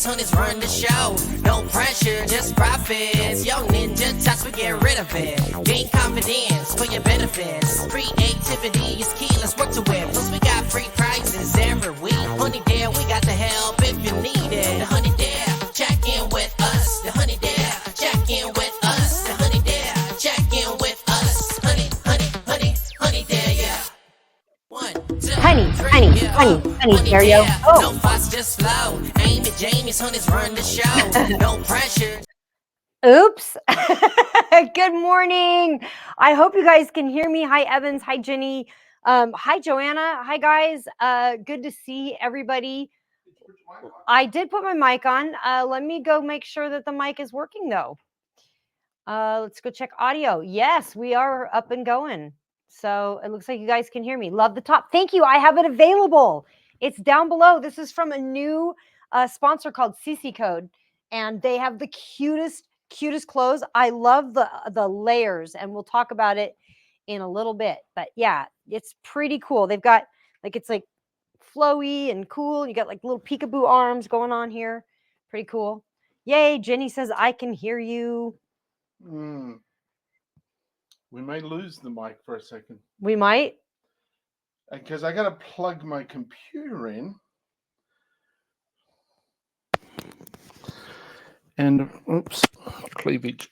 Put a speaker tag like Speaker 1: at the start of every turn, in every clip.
Speaker 1: Jamie's honeys run the show. No pressure, just profits. Yo, ninja touch, we get rid of it. Gain confidence for your benefits. Creativity is key, let's work to it. Plus, we got free prizes every week. Honey Dare, we got the help if you need it. The Honey Dare, check in with us. The Honey Dare, check in with us. The Honey Dare, check in with us. Honey Dare, yeah. 1, 2,
Speaker 2: Honey,
Speaker 1: 3,
Speaker 2: honey,
Speaker 1: yeah.
Speaker 2: honey, there you go. Oh.
Speaker 1: No fuss, just flow. Amy, Jamie's honeys run the show. No pressure.
Speaker 2: Oops. Good morning. I hope you guys can hear me. Hi, Evans. Hi, Jenny. Hi, Joanna. Hi, guys. Good to see everybody. I did put my mic on. Let me go make sure that the mic is working, though. Let's go check audio. Yes, we are up and going. So it looks like you guys can hear me. Love the top. Thank you. I have it available. It's down below. This is from a new sponsor called CC Code, and they have the cutest clothes. I love the layers, and we'll talk about it in a little bit. But yeah, it's pretty cool. They've got it's like flowy and cool. You got like little peekaboo arms going on here. Pretty cool. Yay, Jenny says I can hear you.
Speaker 3: We may lose the mic for a second.
Speaker 2: We might.
Speaker 3: Because I got to plug my computer in. And, oops, cleavage.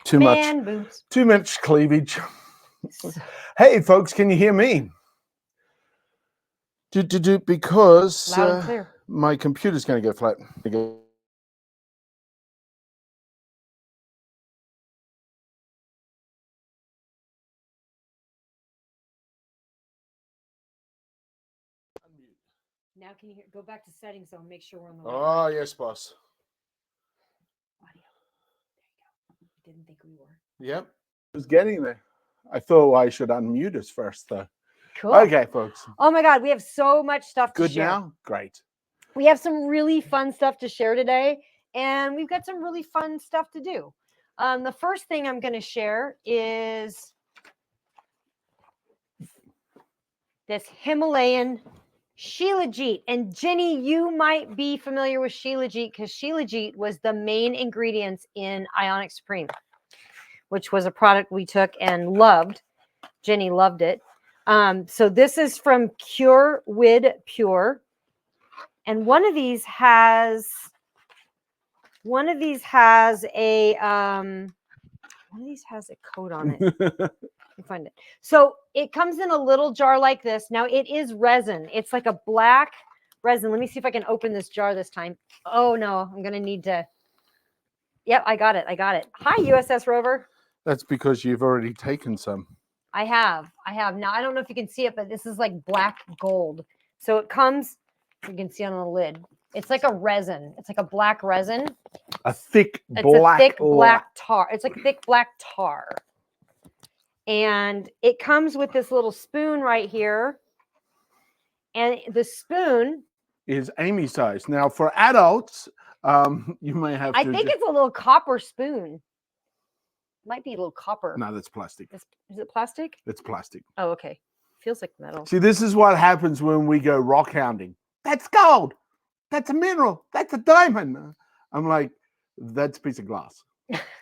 Speaker 3: Too much cleavage. Hey, folks, can you hear me? Because
Speaker 2: loud and clear.
Speaker 3: My computer's going to go flat.
Speaker 2: Now can you go back to settings and make sure we're on the
Speaker 3: Oh, yes, boss.
Speaker 2: audio? There you go. Didn't think we were.
Speaker 3: Yep. I was getting there. I thought I should unmute us first, though.
Speaker 2: Cool.
Speaker 3: Okay, folks.
Speaker 2: Oh my God, we have so much stuff to
Speaker 3: Good
Speaker 2: share.
Speaker 3: now? Great.
Speaker 2: We have some really fun stuff to share today, and we've got some really fun stuff to do. The first thing I'm going to share is this Himalayan Shilajit. And Jenny, you might be familiar with Shilajit because Shilajit was the main ingredients in Ionic Supreme, which was a product we took and loved. Jenny loved it. So this is from Cure Wid Pure. And one of these has a coat on it. Let me find it. So it comes in a little jar like this. Now it is resin. It's like a black resin. Let me see if I can open this jar this time. Oh no, I'm gonna need to. Yep, I got it. Hi, USS Rover.
Speaker 3: That's because you've already taken some.
Speaker 2: I have. Now I don't know if you can see it, but this is like black gold. So it comes. You can see on the lid. It's like a resin. It's like a black resin.
Speaker 3: A thick
Speaker 2: black tar. It's like thick black tar. And it comes with this little spoon right here. And the spoon
Speaker 3: is Amy size. Now for adults, you may have to.
Speaker 2: I think it's a little copper spoon. Might be a little copper.
Speaker 3: No, that's plastic.
Speaker 2: Is it plastic?
Speaker 3: It's plastic.
Speaker 2: Oh, okay. Feels like metal.
Speaker 3: See, this is what happens when we go rock hounding. That's gold. That's a mineral. That's a diamond. I'm like, that's a piece of glass.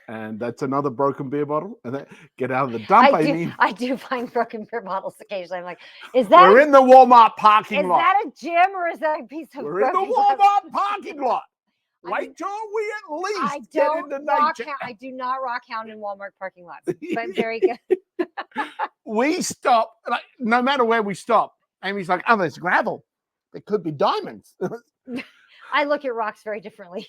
Speaker 3: And that's another broken beer bottle. And then get out of the dump, Amy.
Speaker 2: I do find broken beer bottles occasionally. I'm like, is that?
Speaker 3: We're in the Walmart parking lot.
Speaker 2: Is that a gym or is that a piece of?
Speaker 3: We're in the Walmart parking lot. Wait till we at least get into nature.
Speaker 2: I do not rock hound in Walmart parking lots, but very good.
Speaker 3: We stop, like, no matter where we stop. Amy's like, oh, there's gravel. There could be diamonds.
Speaker 2: I look at rocks very differently.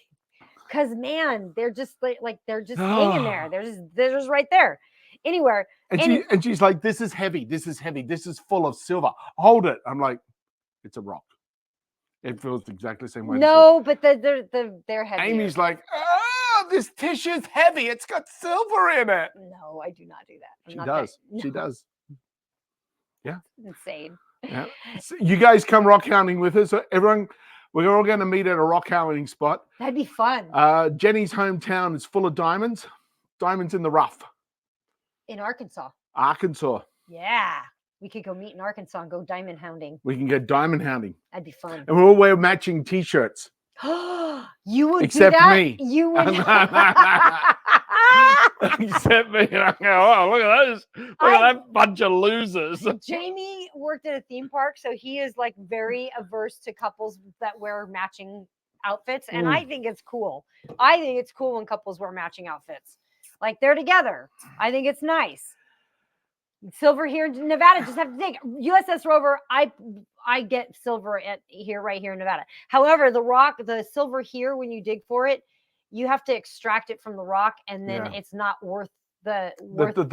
Speaker 2: Because man, they're just like they're just hanging there. They're just right there. Anywhere.
Speaker 3: And she's like, this is heavy. This is heavy. This is full of silver. Hold it. I'm like, it's a rock. It feels exactly the same way.
Speaker 2: No, but they're heavy.
Speaker 3: Amy's like, oh, this tissue's heavy. It's got silver in it.
Speaker 2: No, I do not do that.
Speaker 3: She does. Yeah.
Speaker 2: Insane.
Speaker 3: Yeah. So you guys come rock hounding with us. Everyone. We're all going to meet at a rock hounding spot.
Speaker 2: That'd be fun.
Speaker 3: Jenny's hometown is full of diamonds. Diamonds in the rough.
Speaker 2: In Arkansas.
Speaker 3: Arkansas.
Speaker 2: Yeah. We could go meet in Arkansas and go diamond hounding.
Speaker 3: We can go diamond hounding.
Speaker 2: That'd be fun.
Speaker 3: And we'll all wear matching T-shirts.
Speaker 2: You would
Speaker 3: Except
Speaker 2: do that?
Speaker 3: me.
Speaker 2: You would.
Speaker 3: Except me. And I go, oh, look at those. Look at that bunch of losers.
Speaker 2: Jamie worked at a theme park, so he is like very averse to couples that wear matching outfits. And I think it's cool. I think it's cool when couples wear matching outfits. Like they're together. I think it's nice. Silver here in Nevada, just have to think. USS Rover, I get silver right here in Nevada. However, the silver here, when you dig for it, you have to extract it from the rock, and then it's not worth the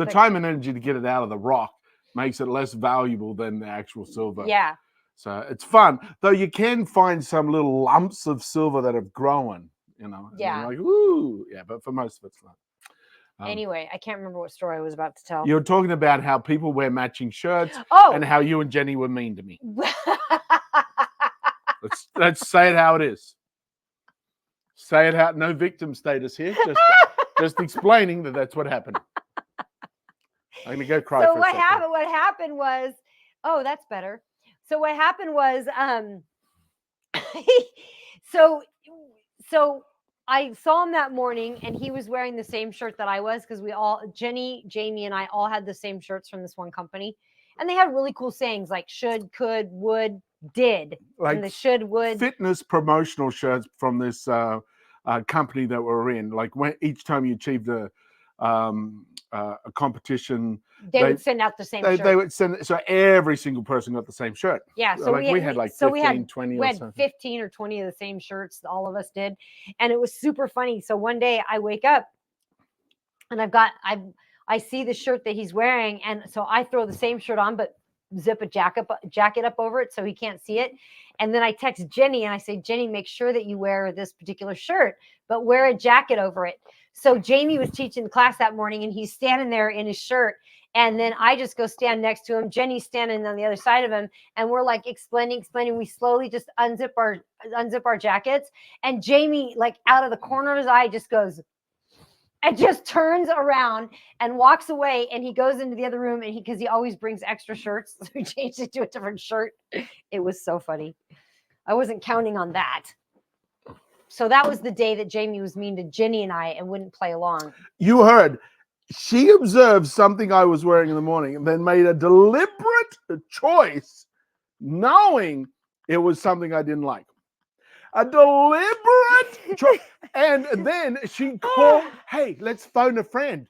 Speaker 3: time and energy to get it out of the rock makes it less valuable than the actual silver.
Speaker 2: Yeah.
Speaker 3: So it's fun, though. You can find some little lumps of silver that have grown.
Speaker 2: Yeah.
Speaker 3: Like, ooh, yeah. But for most of it's not.
Speaker 2: Anyway, I can't remember what story I was about to tell.
Speaker 3: You're talking about how people wear matching shirts and how you and Jenny were mean to me. Let's say it how it is. Say it how, no victim status here. Just explaining that's what happened. I'm gonna go cry.
Speaker 2: So
Speaker 3: for
Speaker 2: what
Speaker 3: a second.
Speaker 2: What happened was, oh, that's better. So what happened was, so I saw him that morning, and he was wearing the same shirt that I was, because Jenny, Jamie, and I all had the same shirts from this one company, and they had really cool sayings like should, could, would, did,
Speaker 3: like
Speaker 2: and the should, would.
Speaker 3: Fitness promotional shirts from this company that we're in. Like when each time you achieved a competition,
Speaker 2: they would send out the same shirt.
Speaker 3: They would send, so every single person got the same shirt.
Speaker 2: Yeah, so
Speaker 3: we had like 15, 20
Speaker 2: we had 15 or 20 of the same shirts, all of us did, and it was super funny. So one day I wake up and I see the shirt that he's wearing, and so I throw the same shirt on, but zip a jacket up over it so he can't see it. And then I text Jenny and I say, Jenny, make sure that you wear this particular shirt, but wear a jacket over it. So Jamie was teaching the class that morning, and he's standing there in his shirt. And then I just go stand next to him. Jenny's standing on the other side of him, and we're like explaining. We slowly just unzip our jackets. And Jamie, like out of the corner of his eye, just goes, and just turns around and walks away. And he goes into the other room, and because he always brings extra shirts, so he changed it to a different shirt. It was so funny. I wasn't counting on that. So that was the day that Jamie was mean to Jenny and I and wouldn't play along.
Speaker 3: You heard. She observed something I was wearing in the morning and then made a deliberate choice, knowing it was something I didn't like. A deliberate choice. And then she called, hey, let's phone a friend.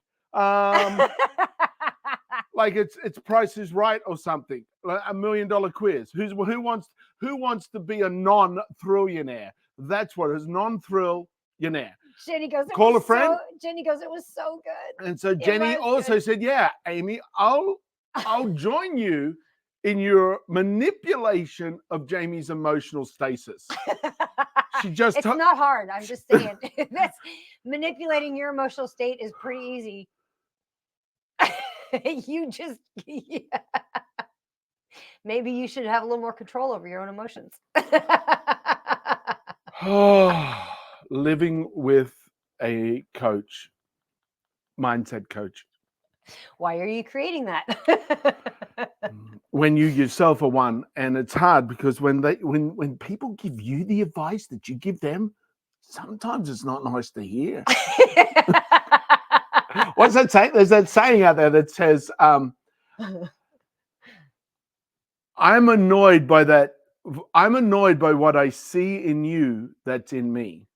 Speaker 3: Like it's Price is Right or something. Like $1 million quiz. Who wants to be a non-thrillionaire? That's what it is, non-thrill-ionaire.
Speaker 2: Jenny goes,
Speaker 3: call a friend.
Speaker 2: Jenny goes, it was so good.
Speaker 3: And so Jenny also said, yeah, Amy, I'll join you in your manipulation of Jamie's emotional stasis.
Speaker 2: It's not hard. I'm just saying. That's manipulating your emotional state is pretty easy. Maybe you should have a little more control over your own emotions.
Speaker 3: Living with a coach, mindset coach.
Speaker 2: Why are you creating that?
Speaker 3: When you yourself are one, and it's hard because when people give you the advice that you give them, sometimes it's not nice to hear. What's that saying? There's that saying out there that says, I'm annoyed by that. I'm annoyed by what I see in you that's in me.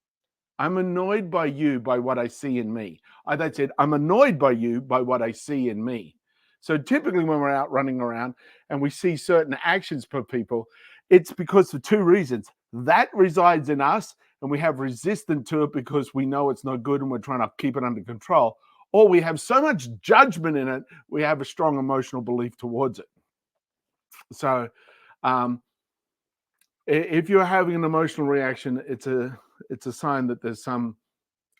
Speaker 3: I'm annoyed by you by what I see in me. That's it. I'm annoyed by you by what I see in me. So typically when we're out running around and we see certain actions per people, it's because of two reasons. That resides in us and we have resistance to it because we know it's not good and we're trying to keep it under control. Or we have so much judgment in it, we have a strong emotional belief towards it. So if you're having an emotional reaction, it's a sign that there's some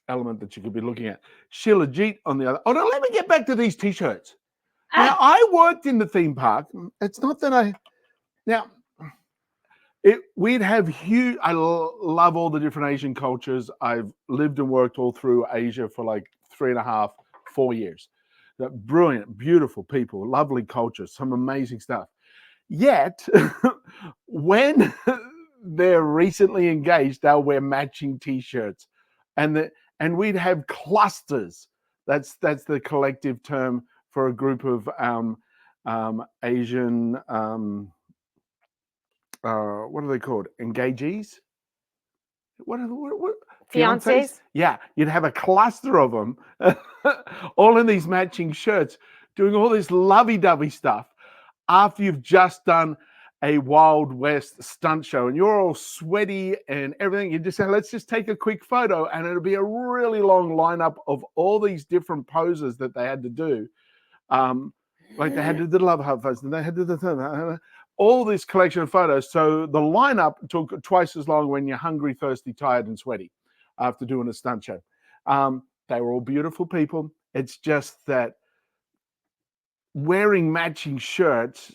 Speaker 3: element that you could be looking at. Sheila Jeet on the other. Oh no, let me get back to these T-shirts. Now I worked in the theme park. It's not that we'd have huge. I love all the different Asian cultures. I've lived and worked all through Asia for like 3.5, 4 years. brilliant, beautiful people, lovely culture, some amazing stuff. Yet, when they're recently engaged, they'll wear matching T-shirts, and we'd have clusters. That's the collective term for a group of Asian. What are they called? Engagees? What
Speaker 2: Fiancés?
Speaker 3: Yeah, you'd have a cluster of them, all in these matching shirts, doing all this lovey-dovey stuff after you've just done a Wild West stunt show and you're all sweaty and everything. You just say, let's just take a quick photo, and it'll be a really long lineup of all these different poses that they had to do. Like they had to do the love heart pose, and they had to do all this collection of photos. So the lineup took twice as long when you're hungry, thirsty, tired, and sweaty after doing a stunt show. They were all beautiful people. It's just that wearing matching shirts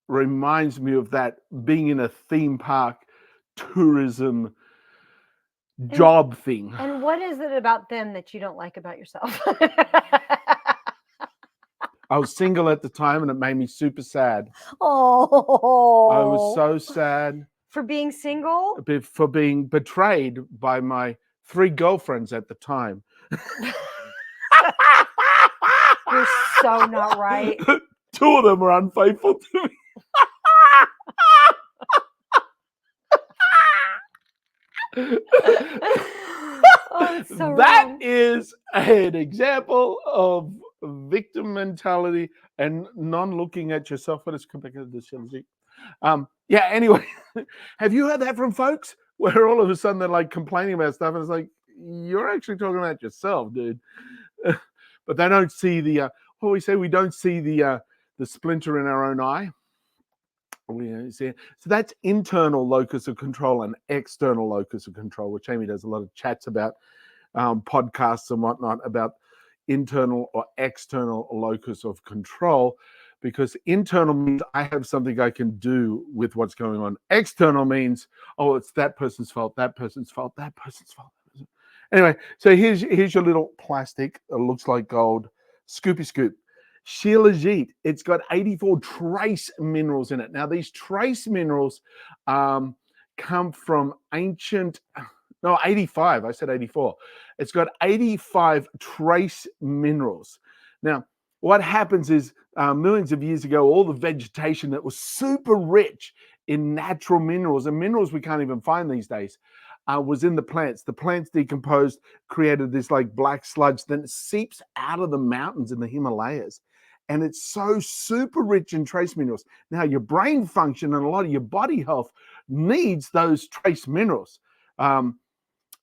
Speaker 3: reminds me of that being in a theme park tourism job thing.
Speaker 2: And what is it about them that you don't like about yourself?
Speaker 3: I was single at the time, and it made me super sad.
Speaker 2: Oh,
Speaker 3: I was so sad
Speaker 2: for being single,
Speaker 3: for being betrayed by my 3 girlfriends at the time.
Speaker 2: You're so not right.
Speaker 3: 2 of them were unfaithful to me.
Speaker 2: Oh, it's so
Speaker 3: that
Speaker 2: wrong.
Speaker 3: is an example of victim mentality and non-looking at yourself. Yeah, anyway, have you heard that from folks where all of a sudden they're like complaining about stuff, and it's like, you're actually talking about yourself, dude. But they don't see the what we say, we don't see the splinter in our own eye. So that's internal locus of control and external locus of control, which Amy does a lot of chats about, podcasts and whatnot, about internal or external locus of control, because internal means I have something I can do with what's going on. External means, oh, it's that person's fault, that person's fault, that person's fault. Anyway, so here's your little plastic. It looks like gold. Scoopy scoop. Shilajit. It's got 84 trace minerals in it. Now, these trace minerals come from ancient... No, 85. I said 84. It's got 85 trace minerals. Now, what happens is millions of years ago, all the vegetation that was super rich in natural minerals, and minerals we can't even find these days, was in the plants. The plants decomposed, created this like black sludge, then it seeps out of the mountains in the Himalayas. And it's so super rich in trace minerals. Now, your brain function and a lot of your body health needs those trace minerals.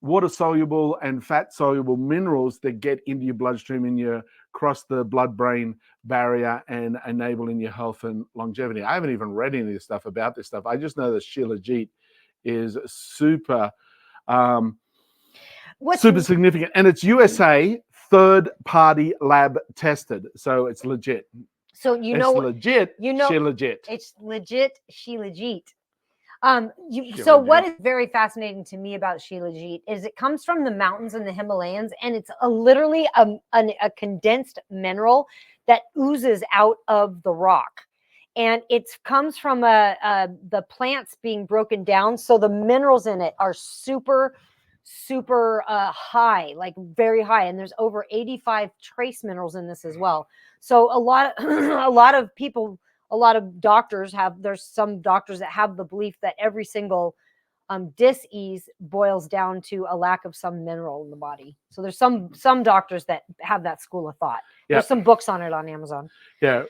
Speaker 3: Water-soluble and fat-soluble minerals that get into your bloodstream and cross the blood-brain barrier and enabling your health and longevity. I haven't even read any of this stuff about this stuff. I just know that Shilajit is super significant. And it's USA third-party lab tested. So it's legit.
Speaker 2: So
Speaker 3: it's legit. She legit.
Speaker 2: It's legit. She legit. So what is very fascinating to me about Shilajit is it comes from the mountains in the Himalayas, and it's literally a condensed mineral that oozes out of the rock. And it comes from the plants being broken down. So the minerals in it are super high, like very high. And there's over 85 trace minerals in this as well. So a lot of people, a lot of doctors there's some doctors that have the belief that every single dis-ease boils down to a lack of some mineral in the body. So there's some doctors that have that school of thought. Yeah. There's some books on it on Amazon.
Speaker 3: Yeah,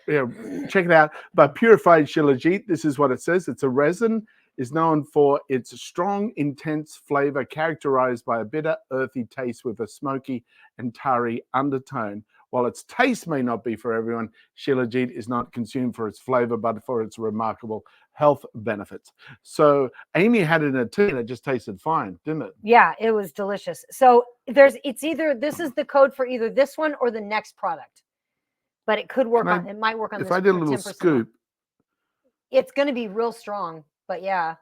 Speaker 3: check it out. But purified Shilajit, this is what it says. It's a resin, is known for its strong, intense flavor characterized by a bitter, earthy taste with a smoky and tarry undertone. While its taste may not be for everyone, Shilajit is not consumed for its flavor, but for its remarkable health benefits. So Amy had it in a tea and it just tasted fine, didn't it?
Speaker 2: Yeah, it was delicious. So this is the code for either this one or the next product, but it could work it might work on this.
Speaker 3: If I did a little scoop,
Speaker 2: it's going to be real strong, but yeah.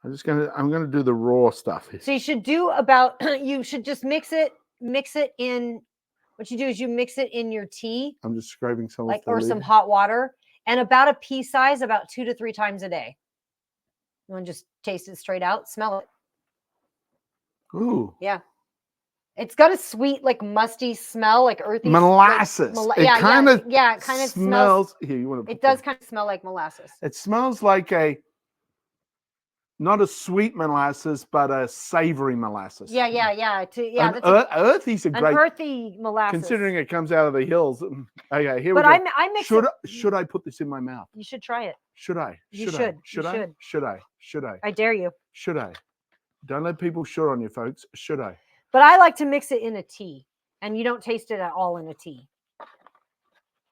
Speaker 3: I'm going to do the raw stuff here.
Speaker 2: So you should just mix it in What you do is you mix it in your tea,
Speaker 3: I'm just scraping some
Speaker 2: like
Speaker 3: off the
Speaker 2: or
Speaker 3: lid.
Speaker 2: some hot water, and about a pea size, about 2 to 3 times a day. You want to just taste it straight out, smell it.
Speaker 3: Ooh.
Speaker 2: Yeah. It's got a sweet, like musty smell, like earthy
Speaker 3: Molasses.
Speaker 2: Like,
Speaker 3: It kinda
Speaker 2: it kind of smells.
Speaker 3: Here, you want to?
Speaker 2: It does kind of smell like molasses.
Speaker 3: It smells like not a sweet molasses, but a savory molasses.
Speaker 2: Yeah.
Speaker 3: An earthy's a
Speaker 2: an
Speaker 3: great,
Speaker 2: earthy molasses.
Speaker 3: considering it comes out of the hills. Okay, here
Speaker 2: But
Speaker 3: we go.
Speaker 2: I mix
Speaker 3: Should
Speaker 2: it.
Speaker 3: should I put this in my mouth?
Speaker 2: You should try it.
Speaker 3: Should I?
Speaker 2: You
Speaker 3: Should I?
Speaker 2: should.
Speaker 3: Should
Speaker 2: You
Speaker 3: I?
Speaker 2: should.
Speaker 3: Should I? Should I?
Speaker 2: I dare you.
Speaker 3: Should I? Don't let people short on you, folks. Should I?
Speaker 2: But I like to mix it in a tea, and you don't taste it at all in a tea.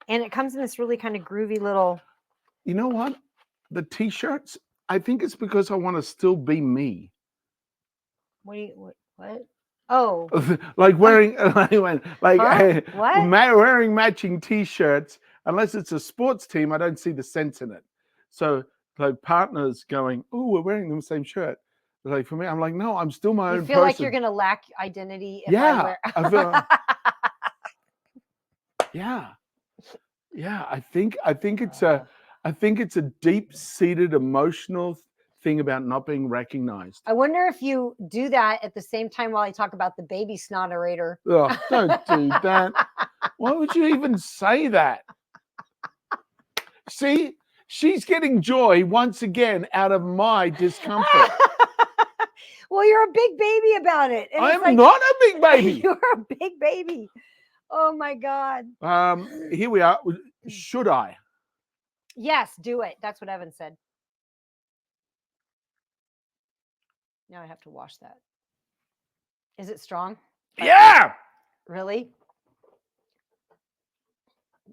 Speaker 2: And it comes in this really kind of groovy little.
Speaker 3: You know what? The t-shirts. I think it's because I want to still be me.
Speaker 2: What? Oh,
Speaker 3: Like wearing like
Speaker 2: Huh? What?
Speaker 3: wearing matching t-shirts. Unless it's a sports team, I don't see the sense in it. So like partners going, oh, we're wearing the same shirt. Like for me, I'm like, no, I'm still my
Speaker 2: you
Speaker 3: own
Speaker 2: feel
Speaker 3: person.
Speaker 2: like you're gonna lack identity if
Speaker 3: Yeah,
Speaker 2: I wear.
Speaker 3: I feel- yeah. I think it's a deep-seated emotional thing about not being recognized.
Speaker 2: I wonder if you do that at the same time while I talk about the baby snotterator.
Speaker 3: Oh, don't do that. Why would you even say that? See, she's getting joy once again out of my discomfort.
Speaker 2: Well, you're a big baby about it. And it's
Speaker 3: I'm
Speaker 2: like,
Speaker 3: not a big baby.
Speaker 2: You're a big baby. Oh my God.
Speaker 3: Here we are. Should I?
Speaker 2: Yes, do it. That's what Evan said. Now I have to wash that. Is it strong?
Speaker 3: Yeah.
Speaker 2: Really?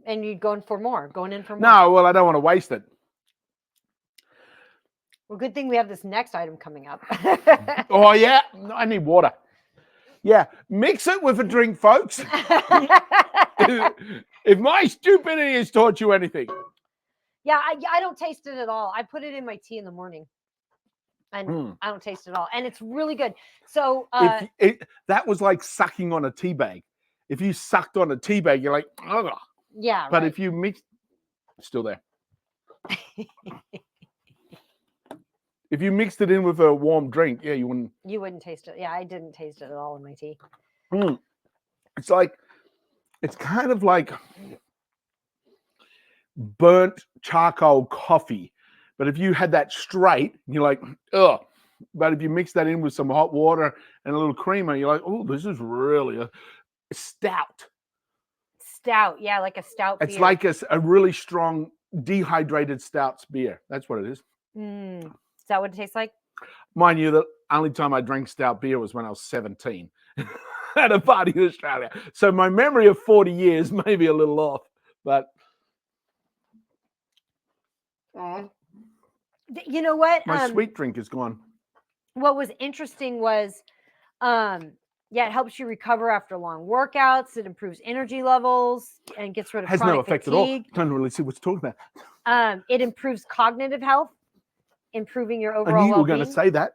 Speaker 2: And you're going for more, going in for more.
Speaker 3: No, well, I don't want to waste it.
Speaker 2: Well, good thing we have this next item coming up.
Speaker 3: Oh, yeah. I need water. Yeah. Mix it with a drink, folks. If my stupidity has taught you anything.
Speaker 2: Yeah, I don't taste it at all. I put it in my tea in the morning. And I don't taste it at all. And it's really good. So
Speaker 3: that was like sucking on a tea bag. If you sucked on a tea bag, you're like, ugh.
Speaker 2: Yeah.
Speaker 3: But
Speaker 2: right.
Speaker 3: if you mix, it's still there. If you mixed it in with a warm drink, yeah, you wouldn't.
Speaker 2: You wouldn't taste it. Yeah, I didn't taste it at all in my tea.
Speaker 3: It's kind of like burnt charcoal coffee. But if you had that straight, you're like, ugh. But if you mix that in with some hot water and a little creamer, you're like, oh, this is really a stout.
Speaker 2: Stout, yeah, like a stout beer.
Speaker 3: It's like a really strong dehydrated stouts beer. That's what it is.
Speaker 2: Is that what it tastes like?
Speaker 3: Mind you, the only time I drank stout beer was when I was 17 at a party in Australia. So my memory of 40 years may be a little off, but
Speaker 2: you know what?
Speaker 3: my sweet drink is gone.
Speaker 2: What was interesting was, it helps you recover after long workouts. It improves energy levels and gets rid of
Speaker 3: Has
Speaker 2: chronic
Speaker 3: no effect
Speaker 2: fatigue.
Speaker 3: at all. Don't really see what's talking about.
Speaker 2: It improves cognitive health, improving your
Speaker 3: I
Speaker 2: overall
Speaker 3: knew you were
Speaker 2: well-being.
Speaker 3: going to say that.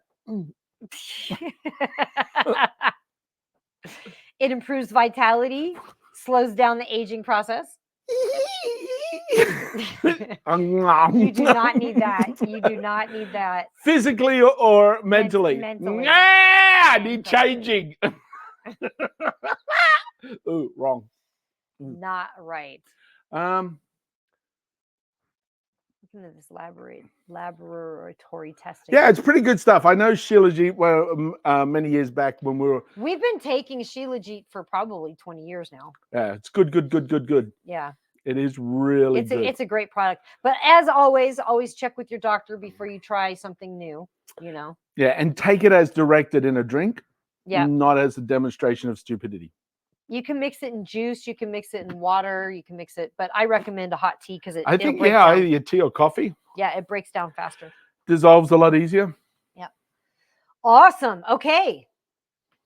Speaker 2: It improves vitality, slows down the aging process. You do not need that. You do not need that.
Speaker 3: Physically or mentally?
Speaker 2: Mentally.
Speaker 3: Yeah, I need changing. Ooh, wrong.
Speaker 2: Not right. Looking at this laboratory testing.
Speaker 3: Yeah, it's pretty good stuff. I know Shilajit, well, many years back when
Speaker 2: We've been taking Shilajit for probably 20 years now.
Speaker 3: Yeah, it's good.
Speaker 2: Yeah.
Speaker 3: It is really good.
Speaker 2: It's a great product. But as always check with your doctor before you try something new, you know.
Speaker 3: Yeah, and take it as directed in a drink, not as a demonstration of stupidity.
Speaker 2: You can mix it in juice, you can mix it in water, you can mix it, but I recommend a hot tea because
Speaker 3: I think
Speaker 2: down.
Speaker 3: either your tea or coffee.
Speaker 2: Yeah, it breaks down faster.
Speaker 3: Dissolves a lot easier.
Speaker 2: Yeah. Awesome. Okay.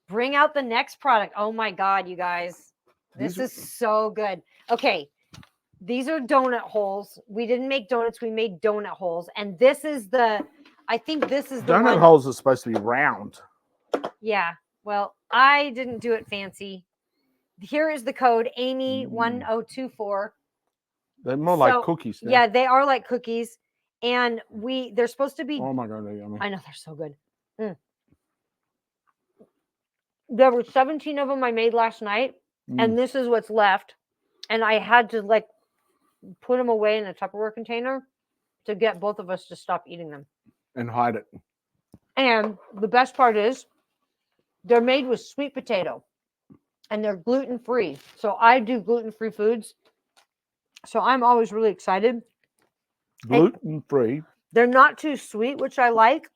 Speaker 2: Bring out the next product. Oh my God, you guys. This is so good. Okay. These are donut holes. We didn't make donuts, we made donut holes. And this is I think this is the
Speaker 3: donut holes are supposed to be round.
Speaker 2: Yeah. Well, I didn't do it fancy. here is the code
Speaker 3: Mm.
Speaker 2: Amy1024.
Speaker 3: They're more like
Speaker 2: So,
Speaker 3: cookies. Now.
Speaker 2: Yeah, they are like cookies, and they're supposed to be.
Speaker 3: Oh my god, they're yummy.
Speaker 2: I know they're so good. There were 17 of them I made last night, and this is what's left. And I had to like put them away in a Tupperware container to get both of us to stop eating them.
Speaker 3: And hide it.
Speaker 2: And the best part is they're made with sweet potato and they're gluten-free. So I do gluten-free foods. So I'm always really excited.
Speaker 3: Gluten-free.
Speaker 2: They're not too sweet, which I like.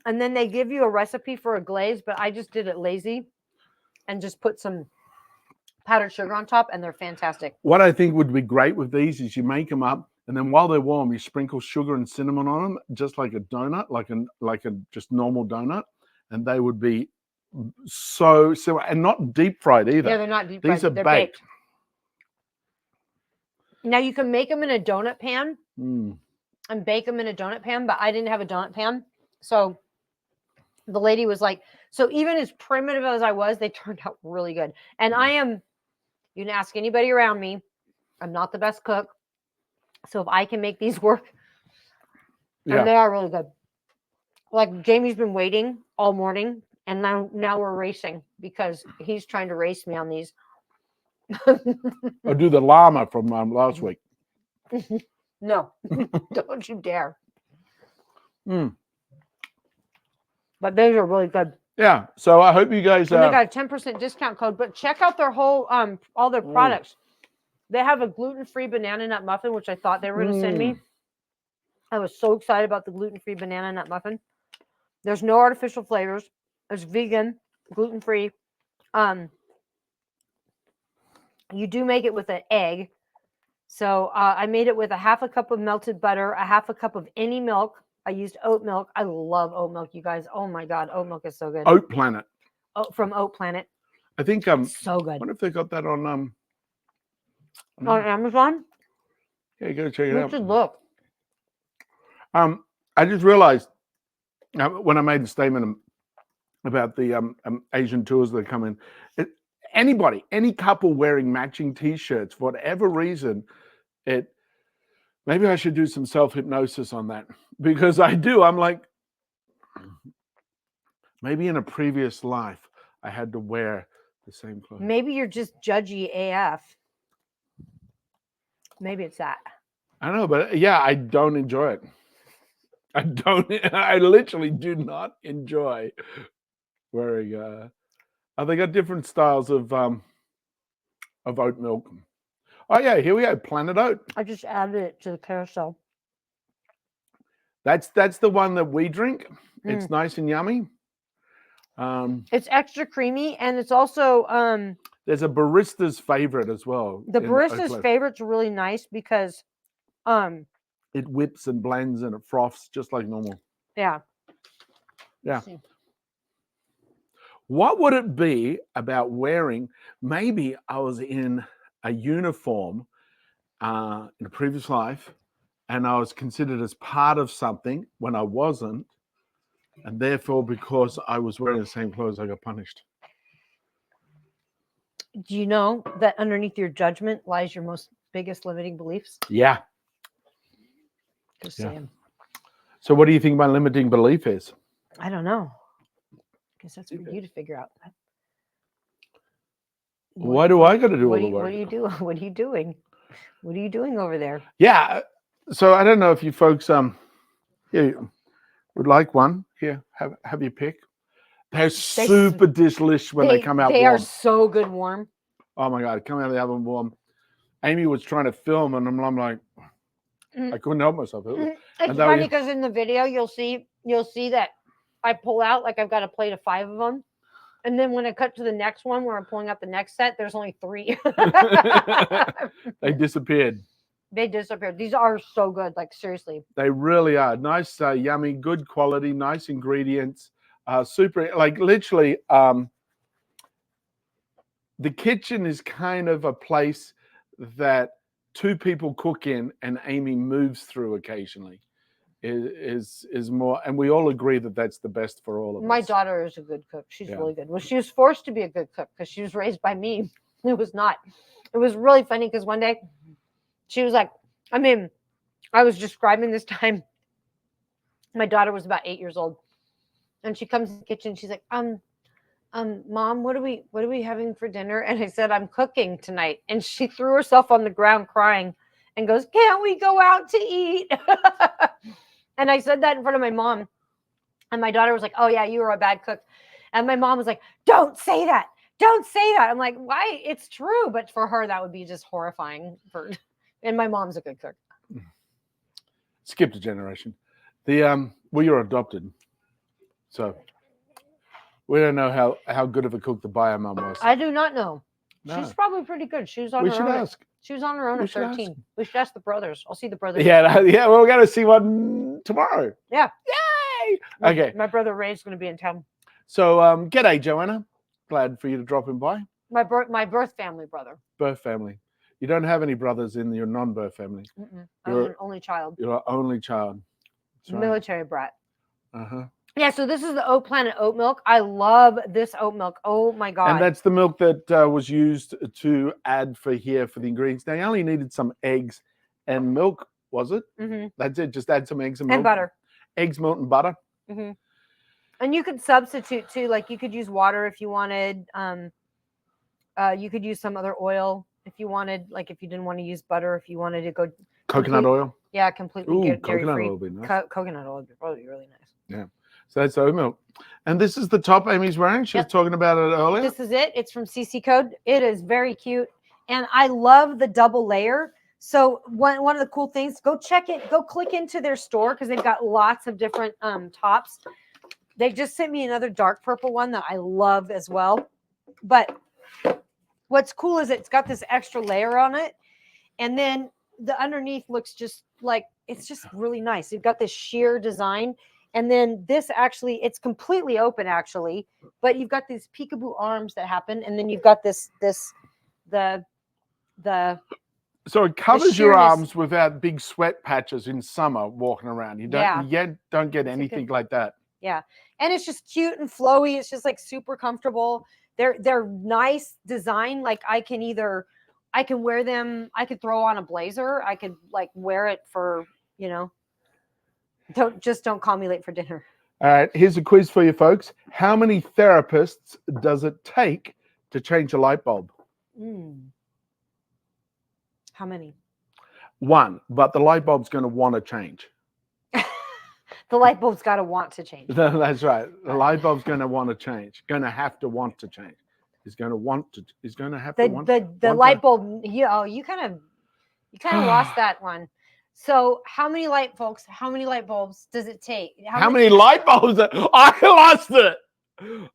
Speaker 2: And then they give you a recipe for a glaze, but I just did it lazy and just put some powdered sugar on top, and they're fantastic.
Speaker 3: What I think would be great with these is you make them up, and then while they're warm, you sprinkle sugar and cinnamon on them, just like a donut, like a just normal donut, and they would be so similar and not deep fried either.
Speaker 2: Yeah, they're not deep fried.
Speaker 3: These are
Speaker 2: They're
Speaker 3: baked.
Speaker 2: Now you can make them in a donut pan
Speaker 3: Mm.
Speaker 2: and bake them in a donut pan, but I didn't have a donut pan. So the lady was like, so even as primitive as I was, they turned out really good. And you can ask anybody around me, I'm not the best cook. So if I can make these work,
Speaker 3: Yeah.
Speaker 2: and they are really good. Like Jamie's been waiting all morning, and now we're racing because he's trying to race me on these.
Speaker 3: I'll do the llama from last week.
Speaker 2: No, don't you dare.
Speaker 3: Mm.
Speaker 2: But those are really good.
Speaker 3: Yeah. So I hope you guys.
Speaker 2: And they got a 10% discount code. But check out their whole all their products. They have a gluten-free banana nut muffin, which I thought they were going to send me. I was so excited about the gluten-free banana nut muffin. There's no artificial flavors. It's vegan, gluten-free. You do make it with an egg. So I made it with a half a cup of melted butter, a half a cup of any milk. I used oat milk. I love oat milk, you guys. Oh my God, oat milk is so good.
Speaker 3: Oat Planet.
Speaker 2: From Oat Planet.
Speaker 3: I think
Speaker 2: so good.
Speaker 3: I wonder if they got that on
Speaker 2: On Amazon?
Speaker 3: Yeah, go check it
Speaker 2: You
Speaker 3: out.
Speaker 2: should look.
Speaker 3: I just realized when I made the statement about the Asian tours that come in, anybody, any couple wearing matching T-shirts, for whatever reason, maybe I should do some self-hypnosis on that, because I do. I'm like, maybe in a previous life I had to wear the same clothes.
Speaker 2: Maybe you're just judgy AF. Maybe it's that.
Speaker 3: I don't know, but yeah, I don't enjoy it. I literally do not enjoy wearing they got different styles of oat milk. Oh yeah, here we go, Planet Oat.
Speaker 2: I just added it to the carousel.
Speaker 3: That's the one that we drink. It's nice and yummy.
Speaker 2: It's extra creamy, and it's also
Speaker 3: there's a barista's favorite as well.
Speaker 2: The barista's favorite's really nice because
Speaker 3: it whips and blends and it froths just like normal.
Speaker 2: Yeah.
Speaker 3: Yeah. What would it be about wearing? Maybe I was in a uniform in a previous life, and I was considered as part of something when I wasn't, and therefore, because I was wearing the same clothes, I got punished.
Speaker 2: Do you know that underneath your judgment lies your biggest limiting beliefs?
Speaker 3: Yeah.
Speaker 2: Just saying.
Speaker 3: So what do you think my limiting belief is?
Speaker 2: I don't know. Because that's for you to figure out.
Speaker 3: Why do I got to do all the work?
Speaker 2: What do you do? What are you doing? What are you doing over there?
Speaker 3: Yeah. So I don't know if you folks would like one. Here, have your pick. They're super delicious when they come out warm.
Speaker 2: They are so good warm.
Speaker 3: Oh my God, come out of the oven warm. Amy was trying to film and I'm like, I couldn't help myself.
Speaker 2: It's funny because in the video you'll see that I pull out like I've got a plate of 5 of them. And then when I cut to the next one where I'm pulling out the next set, there's only 3.
Speaker 3: They disappeared.
Speaker 2: They disappeared. These are so good. Like, seriously.
Speaker 3: They really are. Nice, yummy, good quality, nice ingredients. Super, like literally, the kitchen is kind of a place that 2 people cook in and Amy moves through occasionally. is more, and we all agree that that's the best for all of
Speaker 2: My
Speaker 3: us.
Speaker 2: daughter is a good cook. She's
Speaker 3: Yeah.
Speaker 2: really good. Well, she was forced to be a good cook because she was raised by me. It was not. It was really funny because one day she was like, I was describing this time. My daughter was about 8 years old, and she comes in the kitchen. She's like, Mom, what are we having for dinner? And I said, I'm cooking tonight. And she threw herself on the ground crying and goes, can't we go out to eat? And I said that in front of my mom. And my daughter was like, oh yeah, you were a bad cook. And my mom was like, don't say that. Don't say that. I'm like, why? It's true. But for her, that would be just horrifying. And my mom's a good cook.
Speaker 3: Skipped a generation. Well, you're adopted. So we don't know how good of a cook the bio mum was.
Speaker 2: I do not know.
Speaker 3: No.
Speaker 2: She's probably pretty good. She was on
Speaker 3: We
Speaker 2: her
Speaker 3: should
Speaker 2: own.
Speaker 3: ask.
Speaker 2: She was on her own
Speaker 3: We
Speaker 2: at
Speaker 3: should
Speaker 2: 13.
Speaker 3: ask.
Speaker 2: We should ask the brothers. I'll see the brothers.
Speaker 3: Yeah, well, we're going to see one tomorrow.
Speaker 2: Yeah.
Speaker 3: Yay! Okay.
Speaker 2: My brother Ray's going to be in town.
Speaker 3: So, g'day, Joanna. Glad for you to drop in by.
Speaker 2: My birth family brother.
Speaker 3: Birth family. You don't have any brothers in your non-birth family.
Speaker 2: I'm
Speaker 3: You're-
Speaker 2: an only child.
Speaker 3: You're an only child. That's right.
Speaker 2: Military brat.
Speaker 3: Uh-huh.
Speaker 2: Yeah, so this is the Oat Planet oat milk. I love this oat milk. Oh my God.
Speaker 3: And that's the milk that was used to add for the ingredients. Now, you only needed some eggs and milk, was it?
Speaker 2: Mhm.
Speaker 3: That's it. Just add some eggs and milk.
Speaker 2: And butter.
Speaker 3: Eggs, milk, and butter.
Speaker 2: Hmm. And you could substitute too. Like you could use water if you wanted. You could use some other oil if you wanted. Like if you didn't want to use butter, if you wanted to go.
Speaker 3: Coconut oil.
Speaker 2: Yeah, completely
Speaker 3: Ooh,
Speaker 2: dairy
Speaker 3: coconut
Speaker 2: free.
Speaker 3: oil would be nice.
Speaker 2: Coconut oil would probably be really nice.
Speaker 3: So that's oat milk. And this is the top Amy's wearing. She was
Speaker 2: Yep.
Speaker 3: talking about it earlier.
Speaker 2: This is it. It's from CC Code. It is very cute. And I love the double layer. So one of the cool things, go check it, go click into their store because they've got lots of different tops. They just sent me another dark purple one that I love as well. But what's cool is it's got this extra layer on it. And then the underneath looks just like, it's just really nice. You've got this sheer design. And then this actually, it's completely open actually, but you've got these peekaboo arms that happen. And then you've got the
Speaker 3: So it covers your
Speaker 2: sheerness-
Speaker 3: arms without big sweat patches in summer walking around. You don't
Speaker 2: Yeah.
Speaker 3: yet don't get
Speaker 2: It's a
Speaker 3: anything
Speaker 2: good-
Speaker 3: like that.
Speaker 2: and it's just cute and flowy. It's just like super comfortable. They're nice design. Like I can wear them. I could throw on a blazer. I could like wear it for, don't call me late for dinner.
Speaker 3: All right, here's a quiz for you folks. How many therapists does it take to change a light bulb?
Speaker 2: How many?
Speaker 3: One, but the light bulb's going to want to change.
Speaker 2: The light bulb's got to want to change.
Speaker 3: That's right. The light bulb's going to want to change. Going to have to want to change. He's going to want to. He's going to have to want.
Speaker 2: The
Speaker 3: want
Speaker 2: light
Speaker 3: to-
Speaker 2: bulb. You kind of lost that one. So how many light bulbs does it take?
Speaker 3: How many light bulbs? I lost it.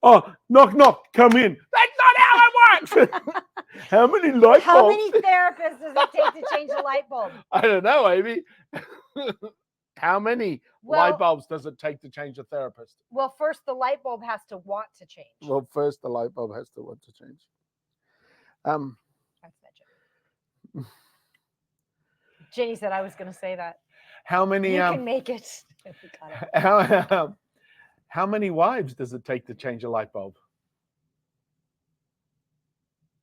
Speaker 3: Oh, knock, knock. Come in. That's not how it works. How many light bulbs?
Speaker 2: How many therapists does it take to change a light bulb?
Speaker 3: I don't know, Amy. How many
Speaker 2: Well-
Speaker 3: light bulbs does it take to change a therapist?
Speaker 2: Well, first the light bulb has to want to change.
Speaker 3: Well, first the light bulb has to want to change.
Speaker 2: That's that joke. Jenny said I was going to say that.
Speaker 3: How many?
Speaker 2: You can make it. We got it.
Speaker 3: How many wives does it take to change a light bulb?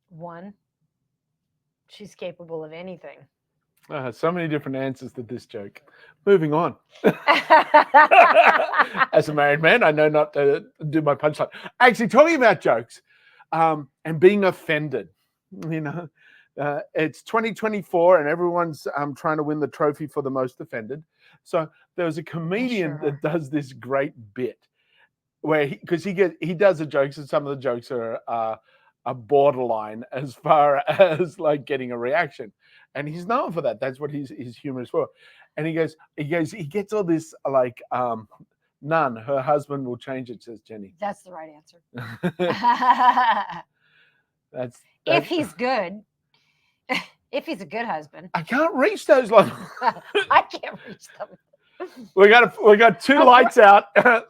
Speaker 2: One. She's capable of anything.
Speaker 3: So many different answers to this joke. Moving on. As a married man, I know not to do my punchline. Actually, talking about jokes and being offended, it's 2024 and everyone's trying to win the trophy for the most offended. So there was a comedian that does this great bit where he does the jokes and some of the jokes are borderline as far as like getting a reaction. And he's known for that. That's what his humor is for. And he gets all this like, none, her husband will change it, says Jenny.
Speaker 2: That's the right answer.
Speaker 3: That's
Speaker 2: If he's good. If he's a good husband.
Speaker 3: I can't reach those lines.
Speaker 2: I can't reach them.
Speaker 3: we got two lights out and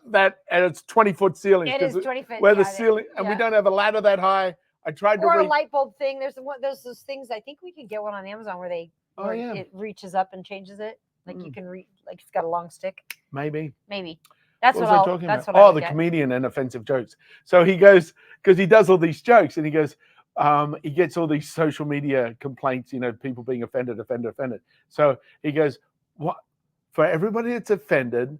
Speaker 3: it's 20-foot ceilings.
Speaker 2: It is 20 feet.
Speaker 3: Where the
Speaker 2: yeah,
Speaker 3: ceiling and we
Speaker 2: yeah.
Speaker 3: don't have a ladder that high. I tried
Speaker 2: Or
Speaker 3: to
Speaker 2: a
Speaker 3: reach.
Speaker 2: light bulb thing. There's those things. I think we could get one on Amazon where
Speaker 3: Oh, yeah.
Speaker 2: it reaches up and changes it. Like you can read, like it's got a long stick.
Speaker 3: Maybe.
Speaker 2: Maybe. That's
Speaker 3: What
Speaker 2: what,
Speaker 3: was I
Speaker 2: I'll,
Speaker 3: talking
Speaker 2: that's
Speaker 3: about?
Speaker 2: what I
Speaker 3: Oh,
Speaker 2: would
Speaker 3: the
Speaker 2: get.
Speaker 3: comedian and offensive jokes. So he goes, because he does all these jokes and he goes, he gets all these social media complaints, people being offended. So he goes, what? For everybody that's offended,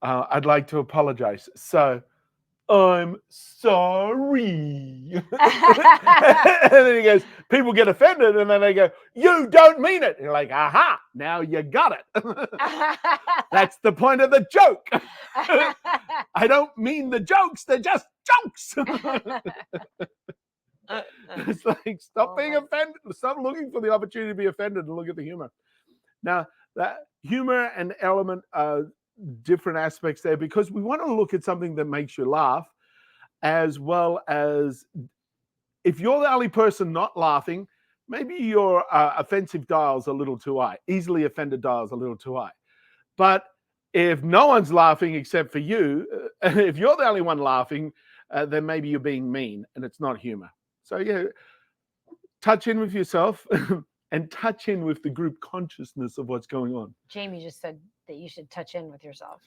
Speaker 3: I'd like to apologize. So I'm sorry. And then he goes, people get offended and then they go, you don't mean it. And you're like, aha, now you got it. That's the point of the joke. I don't mean the jokes, they're just jokes. It's like, stop being offended. Stop looking for the opportunity to be offended and look at the humor. Now, that humor and element are different aspects there because we want to look at something that makes you laugh, as well as if you're the only person not laughing, maybe your offensive dial's a little too high. Easily offended dial's a little too high. But if no one's laughing except for you, if you're the only one laughing, then maybe you're being mean and it's not humor. So yeah, touch in with yourself and touch in with the group consciousness of what's going on.
Speaker 2: Jamie just said that you should touch in with yourself.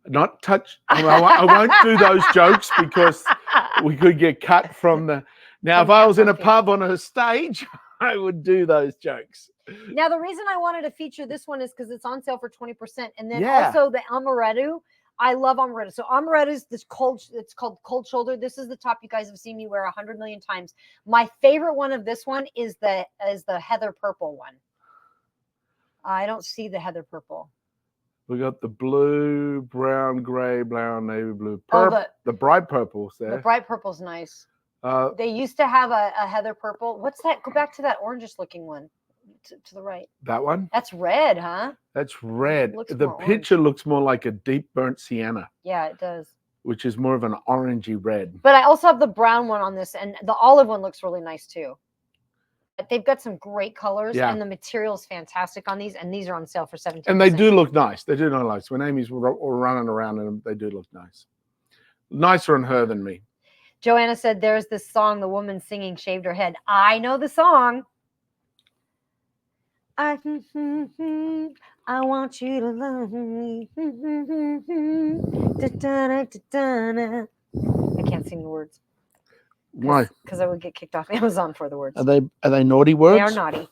Speaker 3: Not touch. I won't do those jokes because we could get cut from the. Now, if I was in a pub on a stage, I would do those jokes.
Speaker 2: Now, the reason I wanted to feature this one is because it's on sale for 20%. And then
Speaker 3: Yeah.
Speaker 2: also the amaretto. I love amaretto. So amaretto is this cold, it's called cold shoulder. This is the top you guys have seen me wear 100 million times. My favorite one of this one is the heather purple one. I don't see the heather purple.
Speaker 3: We got the blue, brown, gray, brown, navy blue, purple. The bright purple's there.
Speaker 2: The bright purple's nice. They used to have a heather purple. What's that? Go back to that orangish looking one to the right.
Speaker 3: That one?
Speaker 2: That's red, huh?
Speaker 3: That's red.
Speaker 2: Looks
Speaker 3: The
Speaker 2: more
Speaker 3: picture
Speaker 2: orange.
Speaker 3: looks more like a deep burnt sienna.
Speaker 2: Yeah, it does.
Speaker 3: Which is more of an orangey red.
Speaker 2: But I also have the brown one on this, and the olive one looks really nice too. But they've got some great colors, and the material is fantastic on these, and these are on sale for 17%.
Speaker 3: And they do look nice. They do look nice. When Amy's running around in them, they do look nice. Nicer on her than me.
Speaker 2: Joanna said, there's this song, the woman singing shaved her head. I know the song. I want you to love me. I can't sing the words.
Speaker 3: Why?
Speaker 2: Because I would get kicked off Amazon for the words.
Speaker 3: Are they naughty words?
Speaker 2: They are naughty.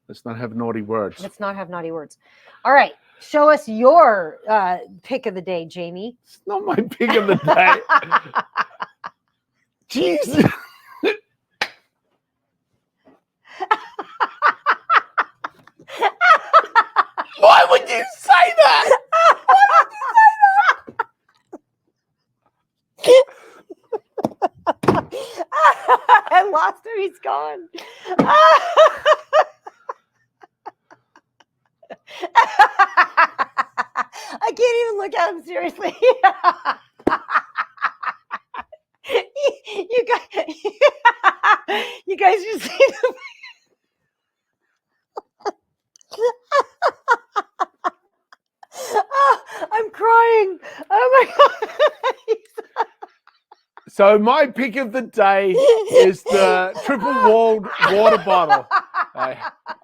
Speaker 3: Let's not have naughty words.
Speaker 2: Let's not have naughty words. All right. Show us your pick of the day, Jamie.
Speaker 3: It's not my pick of the day. Jesus. Why would you say that?
Speaker 2: I lost him. He's gone. I can't even look at him seriously. You guys just see the I'm crying. Oh my God.
Speaker 3: So my pick of the day is the triple walled water bottle.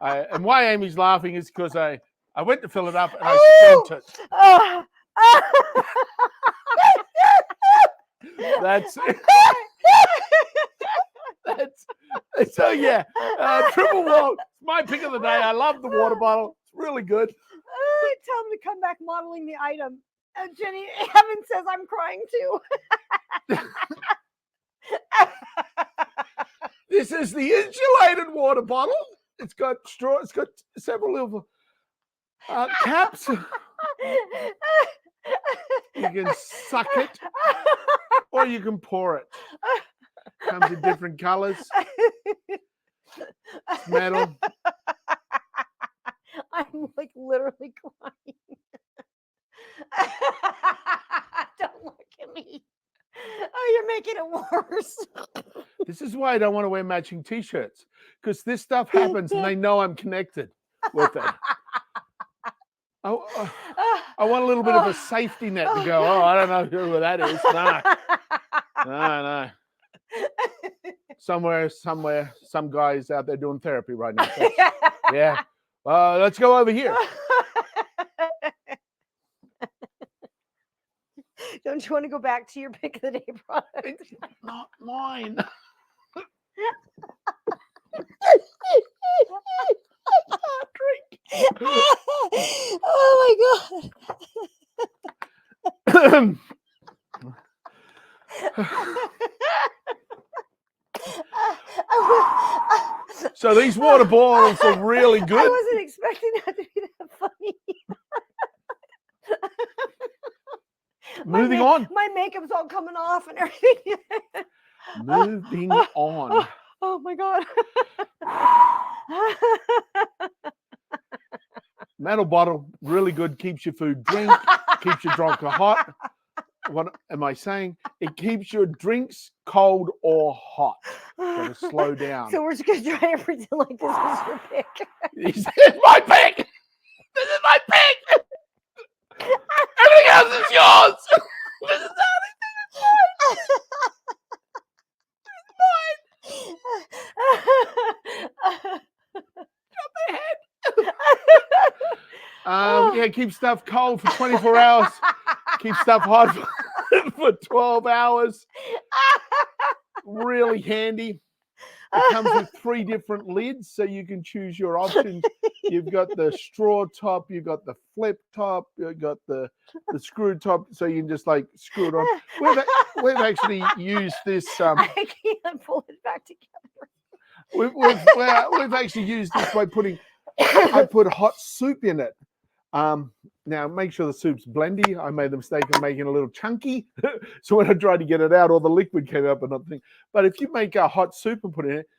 Speaker 3: And why Amy's laughing is because I went to fill it up and I spent it. That's so yeah. Triple wall. My pick of the day. I love the water bottle. It's really good.
Speaker 2: Tell him to come back modeling the item. Jenny Evan says I'm crying too.
Speaker 3: This is the insulated water bottle. It's got straw. It's got several little caps. You can suck it, or you can pour it. Comes in different colors. It's metal.
Speaker 2: I'm like literally crying. Don't look at me. Oh, you're making it worse.
Speaker 3: This is why I don't want to wear matching t-shirts, because this stuff happens and they know I'm connected with it. I want a little bit of a safety net to go, oh, I don't know who that is. No. Somewhere, some guy's out there doing therapy right now. So, yeah. Let's go over here.
Speaker 2: Don't you want to go back to your pick of the day product?
Speaker 3: It's not mine.
Speaker 2: Oh my god.
Speaker 3: So these water bottles are really
Speaker 2: I
Speaker 3: good.
Speaker 2: wasn't expecting that to be that funny.
Speaker 3: Moving on.
Speaker 2: My makeup's all coming off and everything.
Speaker 3: Moving on.
Speaker 2: Oh my god.
Speaker 3: Metal bottle, really good. Keeps your food drink, keeps your drink hot. What am I saying? It keeps your drinks cold or hot. Gotta slow down.
Speaker 2: So we're just gonna try to pretend like this was your pick.
Speaker 3: This is my pick. This is my pick. Everything else is yours. This is yeah, keep stuff cold for 24 hours. Keep stuff hot for 12 hours. Really handy. It comes with 3 different lids, so you can choose your options. You've got the straw top, you've got the flip top, you've got the screw top, so you can just like screw it on. We've actually used this.
Speaker 2: I can't pull it back together.
Speaker 3: We've actually used this by I put hot soup in it. Now make sure the soup's blendy. I made the mistake of making it a little chunky. So when I tried to get it out, all the liquid came up and nothing. But if you make a hot soup and put it in it,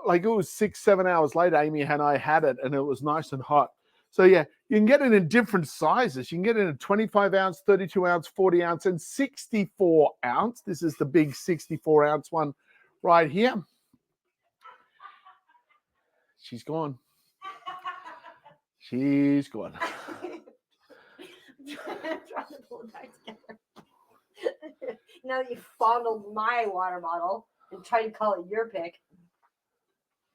Speaker 3: like it was 6-7 hours later, Amy and I had it and it was nice and hot. So yeah, you can get it in different sizes. You can get it in a 25 ounce, 32 ounce, 40 ounce, and 64 ounce. This is the big 64 ounce one right here. She's gone. She's gone.
Speaker 2: I'm trying to pull it back together. Now that you fondled my water bottle and tried to call it your pick.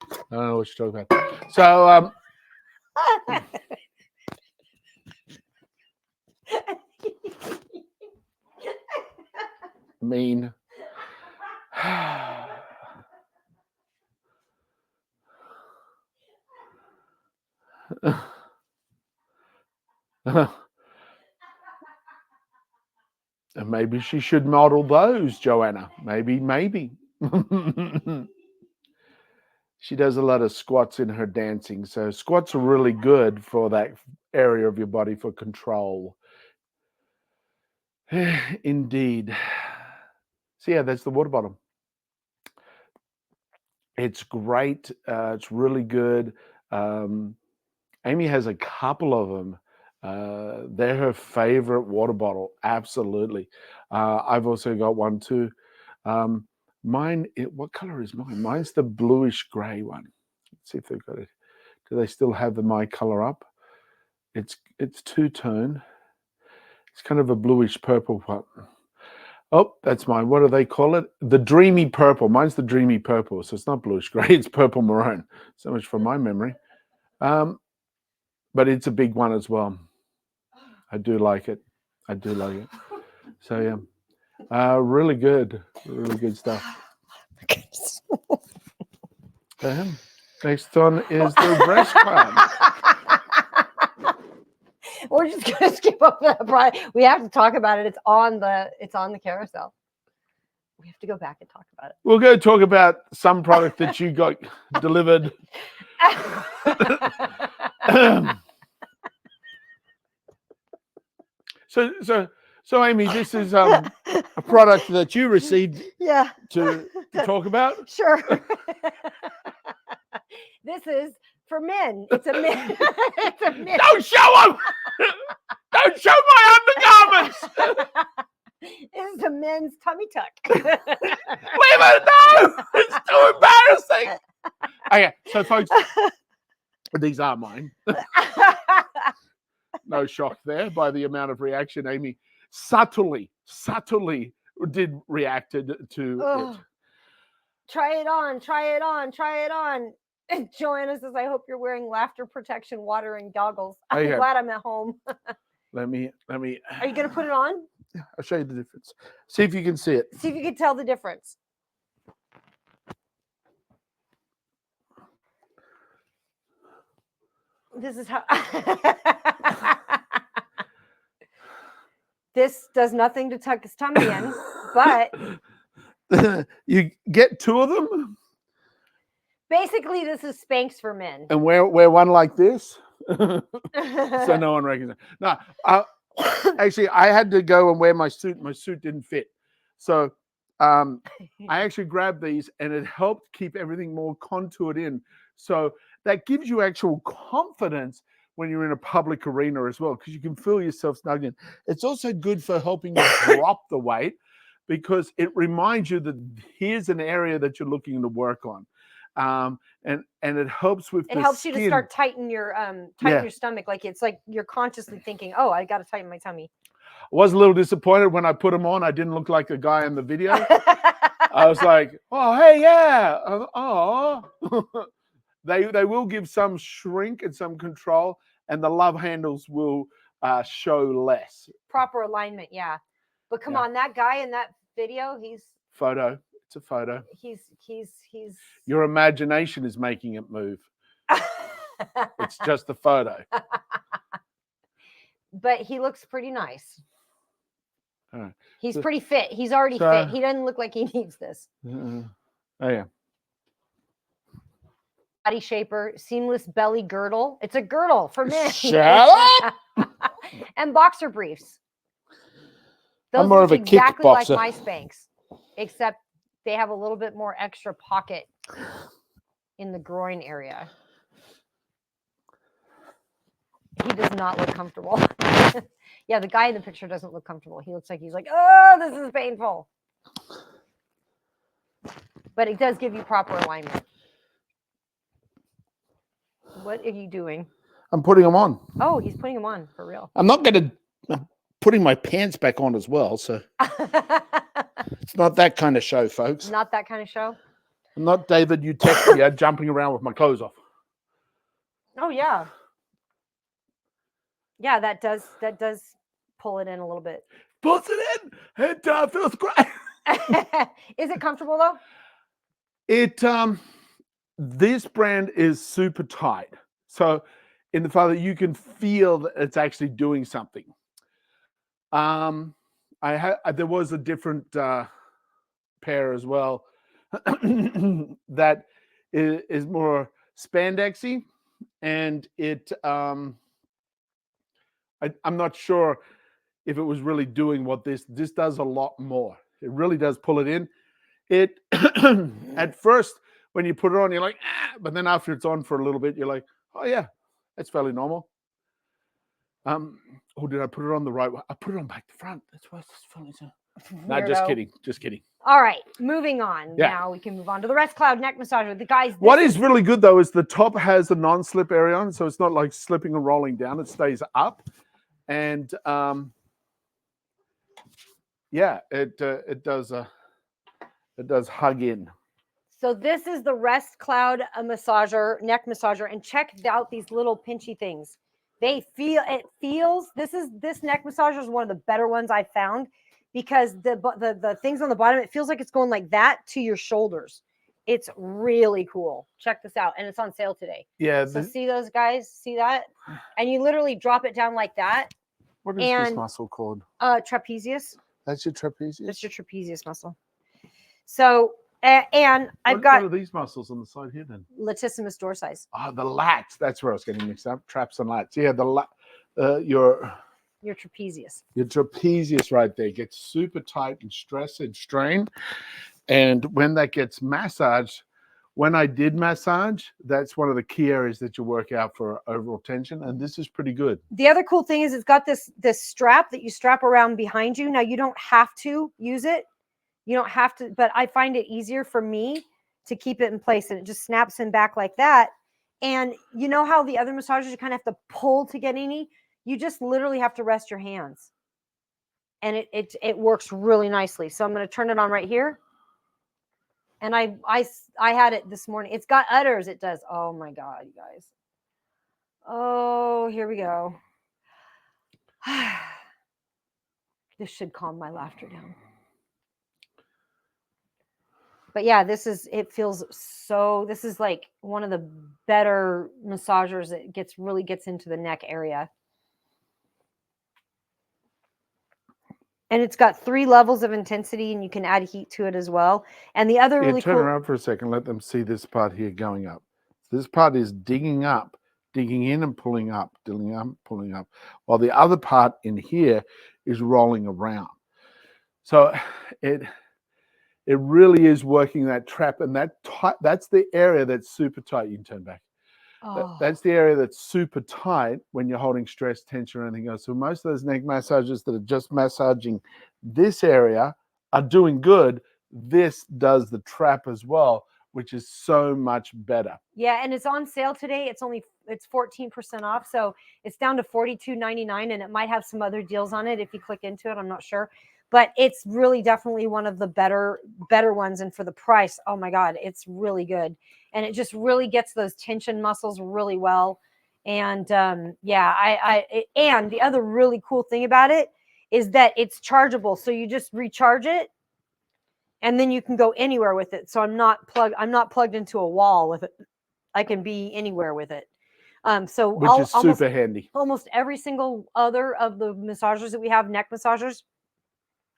Speaker 3: I don't know what you're talking about. So, mean. And maybe she should model those, Joanna. Maybe. She does a lot of squats in her dancing. So squats are really good for that area of your body for control. Indeed. So yeah, that's the water bottle. It's great. It's really good. Amy has a couple of them. They're her favorite water bottle. Absolutely. I've also got one too. Mine, what color is mine? Mine's the bluish gray one. Let's see if they've got it. Do they still have my color up? It's two-tone. It's kind of a bluish purple one. Oh, that's mine. What do they call it? The dreamy purple. Mine's the dreamy purple. So it's not bluish gray. It's purple maroon. So much for my memory. But it's a big one as well. I do like it. So yeah, really good stuff. Next one is the breast clamp.
Speaker 2: We're just gonna skip over that part. We have to talk about it. It's on the carousel. We have to go back and talk about it.
Speaker 3: We'll go talk about some product that you got delivered. So Amy, this is a product that you received.
Speaker 2: Yeah.
Speaker 3: To talk about.
Speaker 2: Sure. This is for men. It's a men. It's a men.
Speaker 3: Don't show them. Don't show my undergarments.
Speaker 2: This is a men's tummy tuck.
Speaker 3: Wait a minute, no! It's too embarrassing. Okay, so folks, these are mine. No shock there by the amount of reaction Amy subtly did reacted to it.
Speaker 2: Try it on. And Joanna says, I hope you're wearing laughter protection water and goggles. I'm glad I'm at home.
Speaker 3: Let me.
Speaker 2: Are you going to put it on?
Speaker 3: I'll show you the difference. See if you can see it.
Speaker 2: See if you can tell the difference. This is how. This does nothing to tuck his tummy in, but
Speaker 3: You get two of them
Speaker 2: basically this is Spanx for men.
Speaker 3: and wear one like this. So no one recognizes. No, actually, I had to go and wear my suit. My suit didn't fit. So I actually grabbed these and it helped keep everything more contoured in. So that gives you actual confidence when you're in a public arena as well, because you can feel yourself snug in. It's also good for helping you drop the weight because it reminds you that here's an area that you're looking to work on. And it helps with
Speaker 2: it helps you to start tighten your stomach. Like it's like you're consciously thinking, oh, I got to tighten my tummy.
Speaker 3: I was a little disappointed when I put them on. I didn't look like the guy in the video. I was like, oh, hey, yeah. Oh, they will give some shrink and some control, and the love handles will show less.
Speaker 2: Proper alignment, yeah. But come on, that guy in that video, he's
Speaker 3: photo. It's a photo.
Speaker 2: He's
Speaker 3: Your imagination is making it move. It's just a photo.
Speaker 2: But he looks pretty nice.
Speaker 3: Right.
Speaker 2: He's pretty fit. He's already fit. He doesn't look like he needs this.
Speaker 3: Oh yeah.
Speaker 2: Body shaper, seamless belly girdle. It's a girdle for men.
Speaker 3: Shut up.
Speaker 2: And boxer briefs. Those
Speaker 3: I'm more of a
Speaker 2: exactly like
Speaker 3: kickboxer.
Speaker 2: my Spanx, except they have a little bit more extra pocket in the groin area. He does not look comfortable. Yeah, the guy in the picture doesn't look comfortable. He looks like he's like, oh, this is painful. But it does give you proper alignment. What are you doing?
Speaker 3: I'm putting them on.
Speaker 2: Oh, he's putting them on for real.
Speaker 3: I'm not going to putting my pants back on as well. So it's not that kind of show, folks.
Speaker 2: Not that kind of show.
Speaker 3: I'm not David Utexia jumping around with my clothes off.
Speaker 2: Oh yeah. Yeah, that does pull it in a little bit.
Speaker 3: Pulls it in. It feels great.
Speaker 2: Is it comfortable though?
Speaker 3: It this brand is super tight. So in the fact that you can feel that it's actually doing something. There was a different pair as well that is more spandexy, and it I'm not sure if it was really doing what this does a lot more. It really does pull it in. It at first when you put it on, you're like, but then after it's on for a little bit, you're like, oh yeah, that's fairly normal. Oh, did I put it on the right way? I put it on back to front. That's why it's funny. No, just kidding. Just kidding.
Speaker 2: All right, moving on.
Speaker 3: Yeah.
Speaker 2: Now we can move on to the Rest Cloud neck massager. The guys.
Speaker 3: What is really good though is the top has a non-slip area on, so it's not like slipping and rolling down. It stays up, and yeah, it does hug in.
Speaker 2: So this is the Rest Cloud massager, neck massager, and check out these little pinchy things. This neck massager is one of the better ones I found, because the things on the bottom, it feels like it's going like that to your shoulders. It's really cool. Check this out, and it's on sale today.
Speaker 3: Yeah.
Speaker 2: So see those guys? See that? And you literally drop it down like that.
Speaker 3: What is this muscle called?
Speaker 2: Trapezius.
Speaker 3: That's your trapezius.
Speaker 2: That's your trapezius muscle. So, and I've got
Speaker 3: what are these muscles on the side here then?
Speaker 2: latissimus dorsi.
Speaker 3: Ah, the lats. That's where I was getting mixed up. Traps and lats. Yeah, your
Speaker 2: trapezius.
Speaker 3: Your trapezius right there gets super tight and stressed and strained. And when that gets massaged, when I did massage, that's one of the key areas that you work out for overall tension. And this is pretty good.
Speaker 2: The other cool thing is it's got this strap that you strap around behind you. Now, you don't have to use it. You don't have to, but I find it easier for me to keep it in place, and it just snaps in back like that. And you know how the other massagers, you kind of have to pull to get any? You just literally have to rest your hands. And it works really nicely. So I'm going to turn it on right here. And I had it this morning. It's got udders. It does. Oh my God, you guys. Oh, here we go. This should calm my laughter down. But yeah, it feels so, this is like one of the better massagers that really gets into the neck area. And it's got 3 levels of intensity, and you can add heat to it as well. And the other really
Speaker 3: turn
Speaker 2: cool.
Speaker 3: around for a second. Let them see this part here going up. This part is digging up, digging in and pulling up, digging up, pulling up, while the other part in here is rolling around. So it really is working that trap, and that's the area that's super tight. You can turn back.
Speaker 2: Oh.
Speaker 3: That's the area that's super tight when you're holding stress, tension, or anything else. So most of those neck massages that are just massaging this area are doing good. This does the trap as well, which is so much better.
Speaker 2: Yeah, and it's on sale today. It's 14% off, so it's down to $42.99, and it might have some other deals on it if you click into it. I'm not sure, but it's really definitely one of the better ones. And for the price, oh my God, it's really good, and it just really gets those tension muscles really well. And yeah, and the other really cool thing about it is that it's chargeable, so you just recharge it, and then you can go anywhere with it. So I'm not plugged into a wall with it. I can be anywhere with it.
Speaker 3: Which is super handy.
Speaker 2: Almost every single other of the massagers that we have, neck massagers,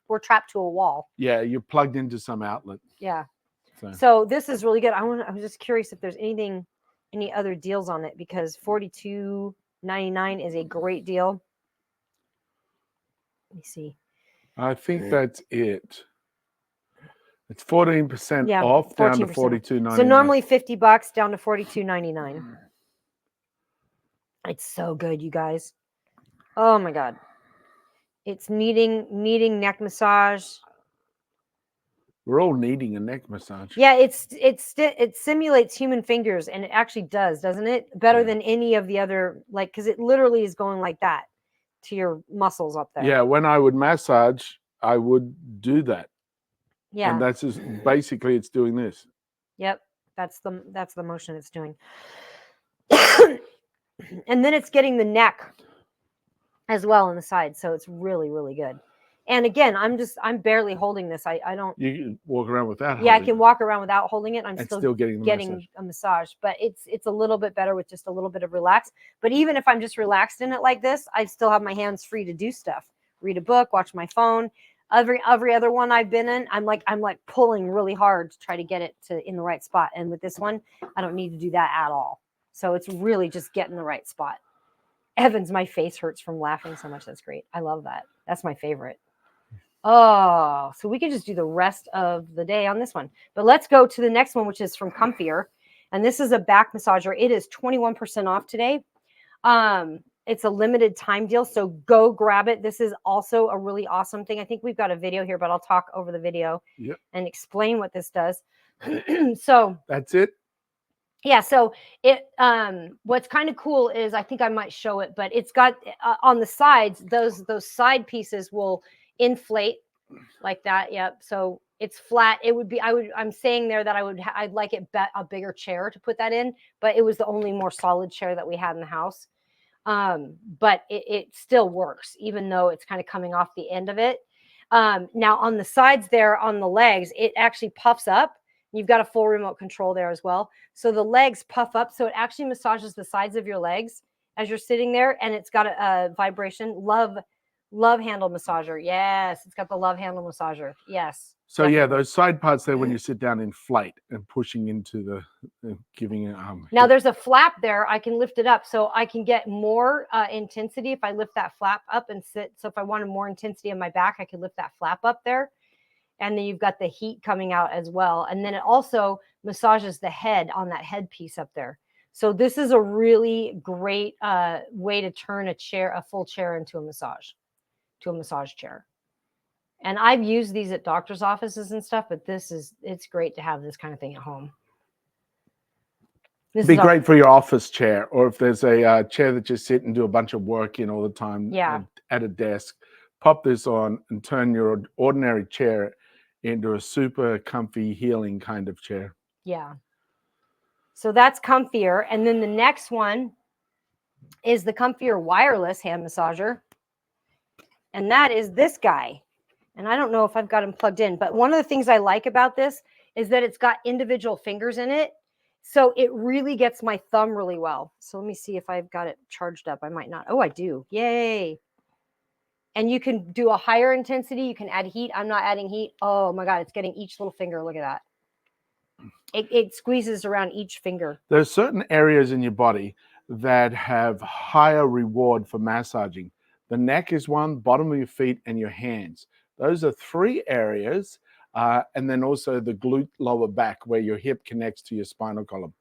Speaker 2: we're trapped to a wall.
Speaker 3: Yeah, you're plugged into some outlet.
Speaker 2: Yeah. So this is really good. I'm just curious if there's any other deals on it, because $42.99 is a great deal. Let me see.
Speaker 3: I think that's it. It's 14% off, down to $42.99.
Speaker 2: So normally $50, down to $42.99. It's so good, you guys. Oh my God. It's needing neck massage.
Speaker 3: We're all needing a neck massage.
Speaker 2: Yeah, it simulates human fingers, and it actually does, doesn't it? Better than any of the other, like, because it literally is going like that to your muscles up there.
Speaker 3: Yeah, when I would massage, I would do that.
Speaker 2: Yeah.
Speaker 3: And that's just basically it's doing this.
Speaker 2: Yep. That's the motion it's doing. And then it's getting the neck as well on the side. So it's really, really good. And again, I'm barely holding this. I don't.
Speaker 3: You can walk around without.
Speaker 2: Yeah, I can walk around without holding it. I'm
Speaker 3: still getting
Speaker 2: a massage, but it's a little bit better with just a little bit of relax. But even if I'm just relaxed in it like this, I still have my hands free to do stuff, read a book, watch my phone. Every other one I've been in, I'm like pulling really hard to try to get it in the right spot. And with this one, I don't need to do that at all. So it's really just getting the right spot. Evans, my face hurts from laughing so much. That's great. I love that. That's my favorite. Oh, so we can just do the rest of the day on this one. But let's go to the next one, which is from Comfier. And this is a back massager. It is 21% off today. It's a limited time deal, so go grab it. This is also a really awesome thing. I think we've got a video here, but I'll talk over the video and explain what this does. So
Speaker 3: that's it.
Speaker 2: Yeah. So it, what's kind of cool is, I think I might show it, but it's got on the sides, those side pieces will inflate like that. Yep. So it's flat. It would be, I'm saying there that I'd like it a bigger chair to put that in, but it was the only more solid chair that we had in the house. But it still works, even though it's kind of coming off the end of it. Now on the sides there, on the legs, it actually puffs up. You've got a full remote control there as well. So the legs puff up. So it actually massages the sides of your legs as you're sitting there. And it's got a vibration. Love handle massager. Yes. It's got the love handle massager. Yes.
Speaker 3: So definitely. Yeah, those side parts there, when you sit down, inflate and pushing into giving it.
Speaker 2: Now there's a flap there. I can lift it up, so I can get more intensity if I lift that flap up and sit. So if I wanted more intensity on my back, I could lift that flap up there. And then you've got the heat coming out as well. And then it also massages the head on that headpiece up there. So this is a really great way to turn a full chair into a massage chair. And I've used these at doctor's offices and stuff, but it's great to have this kind of thing at home.
Speaker 3: It'd be great for your office chair, or if there's a chair that you sit and do a bunch of work in all the time at a desk, pop this on and turn your ordinary chair into a super comfy, healing kind of chair.
Speaker 2: Yeah. So that's Comfier. And then the next one is the Comfier wireless hand massager. and that is this guy. And I don't know if I've got him plugged in, but one of the things I like about this is that it's got individual fingers in it. So it really gets my thumb really well. So let me see if I've got it charged up. I might not. Oh, I do. Yay. And you can do a higher intensity. You can add heat. I'm not adding heat. Oh my God, it's getting each little finger. Look at that. It squeezes around each finger.
Speaker 3: There's certain areas in your body that have higher reward for massaging. The neck is one, bottom of your feet, and your hands. Those are 3 areas. And then also the glute lower back, where your hip connects to your spinal column.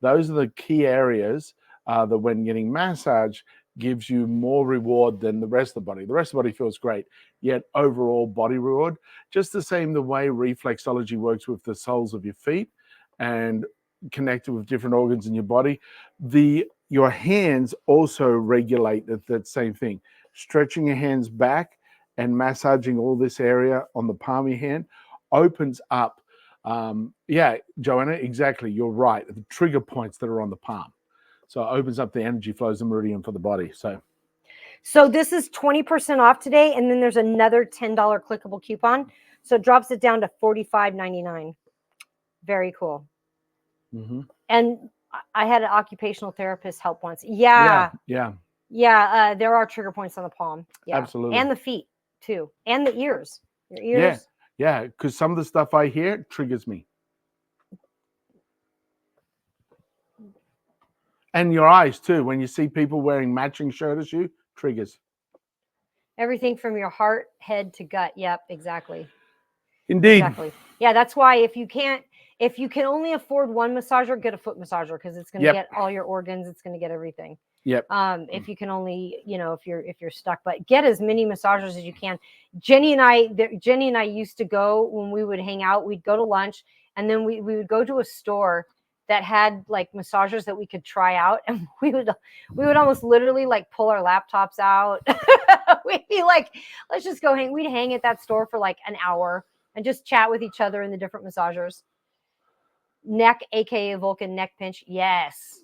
Speaker 3: Those are the key areas that when getting massage gives you more reward than the rest of the body. The rest of the body feels great, yet overall body reward, just the same the way reflexology works with the soles of your feet and connected with different organs in your body. Your hands also regulate that same thing. Stretching your hands back and massaging all this area on the palm of your hand opens up. Yeah, Joanna, exactly. You're right. The trigger points that are on the palm. So it opens up the energy flows, the meridian for the body.
Speaker 2: So this is 20% off today. And then there's another $10 clickable coupon. So it drops it down to $45.99. Very cool.
Speaker 3: Mm-hmm.
Speaker 2: And I had an occupational therapist help once. Yeah. There are trigger points on the palm. Yeah.
Speaker 3: Absolutely.
Speaker 2: And the feet too. And the ears. Your ears.
Speaker 3: Yeah. Because some of the stuff I hear triggers me. And your eyes too. When you see people wearing matching shirt as you, triggers.
Speaker 2: Everything from your heart, head to gut. Yep, exactly.
Speaker 3: Indeed.
Speaker 2: Exactly. Yeah, that's why if you can only afford one massager, get a foot massager, because it's going to get all your organs. It's going to get everything.
Speaker 3: Yep.
Speaker 2: If you can only, if you're stuck, but get as many massagers as you can. Jenny and I used to go when we would hang out. We'd go to lunch, and then we would go to a store that had like massagers that we could try out, and we would almost literally like pull our laptops out. We'd be like, let's just go hang. We'd hang at that store for like an hour and just chat with each other in the different massagers. Neck, aka Vulcan neck pinch. Yes,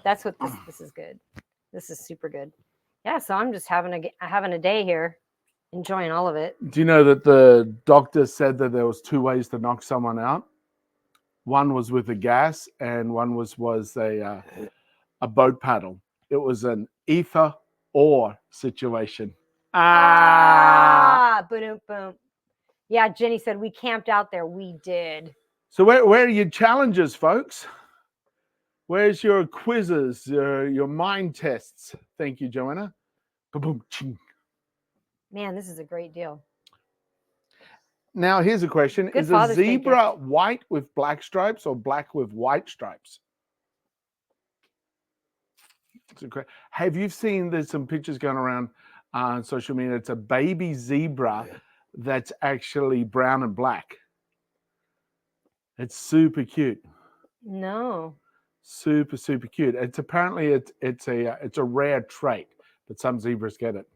Speaker 2: that's what this is good. This is super good. Yeah, so I'm just having a day here, enjoying all of it.
Speaker 3: Do you know that the doctor said that there was 2 ways to knock someone out? One was with a gas, and one was a boat paddle. It was an either or situation.
Speaker 2: Boom, boom. Yeah, Jenny said we camped out there. We did.
Speaker 3: So where are your challenges, folks? Where's your quizzes, your mind tests? Thank you, Joanna. Boom, ching.
Speaker 2: Man, this is a great deal.
Speaker 3: Now, here's a question. Is a zebra white with black stripes or black with white stripes? Have you seen, there's some pictures going around on social media. It's a baby zebra that's actually brown and black. It's super cute.
Speaker 2: No.
Speaker 3: Super, super cute. It's apparently it's a rare trait, but some zebras get it.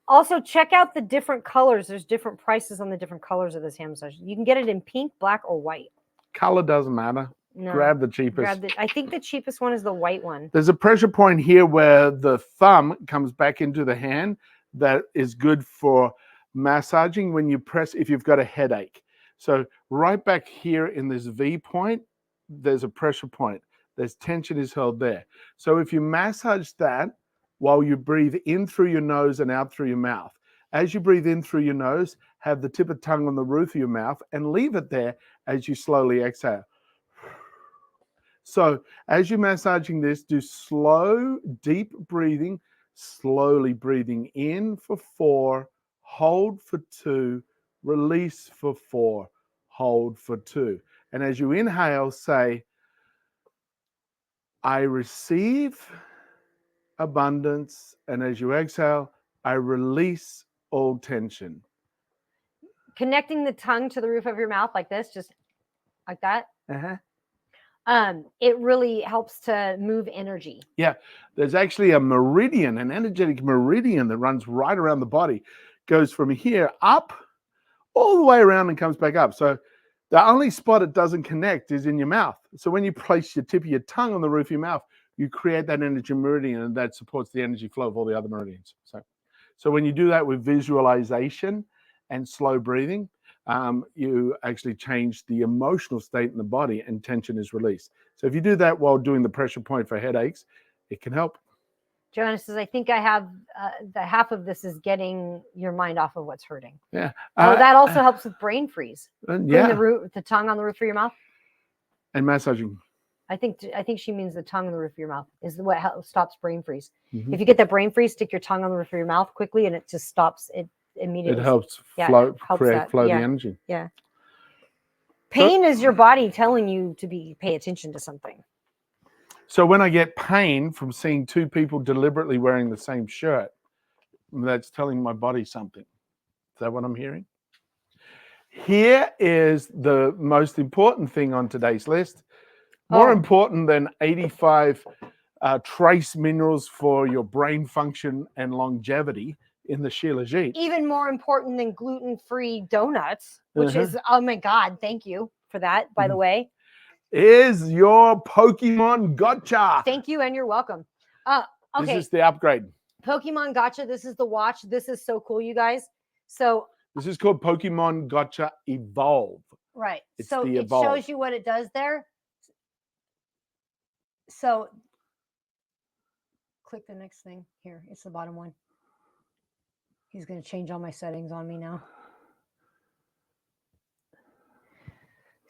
Speaker 2: Also, check out the different colors. There's different prices on the different colors of this hand massage. You can get it in pink, black, or white.
Speaker 3: Color doesn't matter. No. Grab the cheapest.
Speaker 2: I think the cheapest one is the white one.
Speaker 3: There's a pressure point here where the thumb comes back into the hand that is good for massaging when you press, if you've got a headache. So right back here in this V point, there's a pressure point. There's tension is held there. So if you massage that while you breathe in through your nose and out through your mouth, as you breathe in through your nose, have the tip of tongue on the roof of your mouth and leave it there as you slowly exhale. So as you're massaging this, do slow, deep breathing, slowly breathing in for 4, hold for 2, release for 4, hold for 2. And as you inhale, say, I receive abundance. And as you exhale, I release all tension.
Speaker 2: Connecting the tongue to the roof of your mouth like this, just like that.
Speaker 3: Uh-huh.
Speaker 2: It really helps to move energy.
Speaker 3: Yeah, there's actually a meridian, an energetic meridian that runs right around the body, goes from here up all the way around and comes back up. So the only spot it doesn't connect is in your mouth. So when you place your tip of your tongue on the roof of your mouth, you create that energy meridian, and that supports the energy flow of all the other meridians. So So when you do that with visualization and slow breathing, you actually change the emotional state in the body and tension is released. So if you do that while doing the pressure point for headaches, it can help.
Speaker 2: Joanna says, I think I have the half of this is getting your mind off of what's hurting.
Speaker 3: Yeah.
Speaker 2: Oh, that also helps with brain freeze.
Speaker 3: Yeah.
Speaker 2: Putting the tongue on the roof of your mouth.
Speaker 3: And massaging.
Speaker 2: I think she means the tongue on the roof of your mouth is what stops brain freeze.
Speaker 3: Mm-hmm.
Speaker 2: If you get that brain freeze, stick your tongue on the roof of your mouth quickly, and it just stops it immediately.
Speaker 3: It helps flow the energy.
Speaker 2: Yeah. Pain is your body telling you to pay attention to something.
Speaker 3: So when I get pain from seeing two people deliberately wearing the same shirt, that's telling my body something. Is that what I'm hearing? Here is the most important thing on today's list. More important than 85 trace minerals for your brain function and longevity in the Shilajit.
Speaker 2: Even more important than gluten-free donuts, which is, oh my God, thank you for that, by the way.
Speaker 3: Is your Pokemon Gotcha.
Speaker 2: Thank you, and you're welcome. Okay.
Speaker 3: This is the upgrade.
Speaker 2: Pokemon Gotcha. This is the watch. This is so cool, you guys. So
Speaker 3: this is called Pokemon Gotcha Evolve.
Speaker 2: Right.
Speaker 3: It's
Speaker 2: so
Speaker 3: the
Speaker 2: it
Speaker 3: Evolve.
Speaker 2: shows you what it does there. So click the next thing here. It's the bottom one. He's going to change all my settings on me now.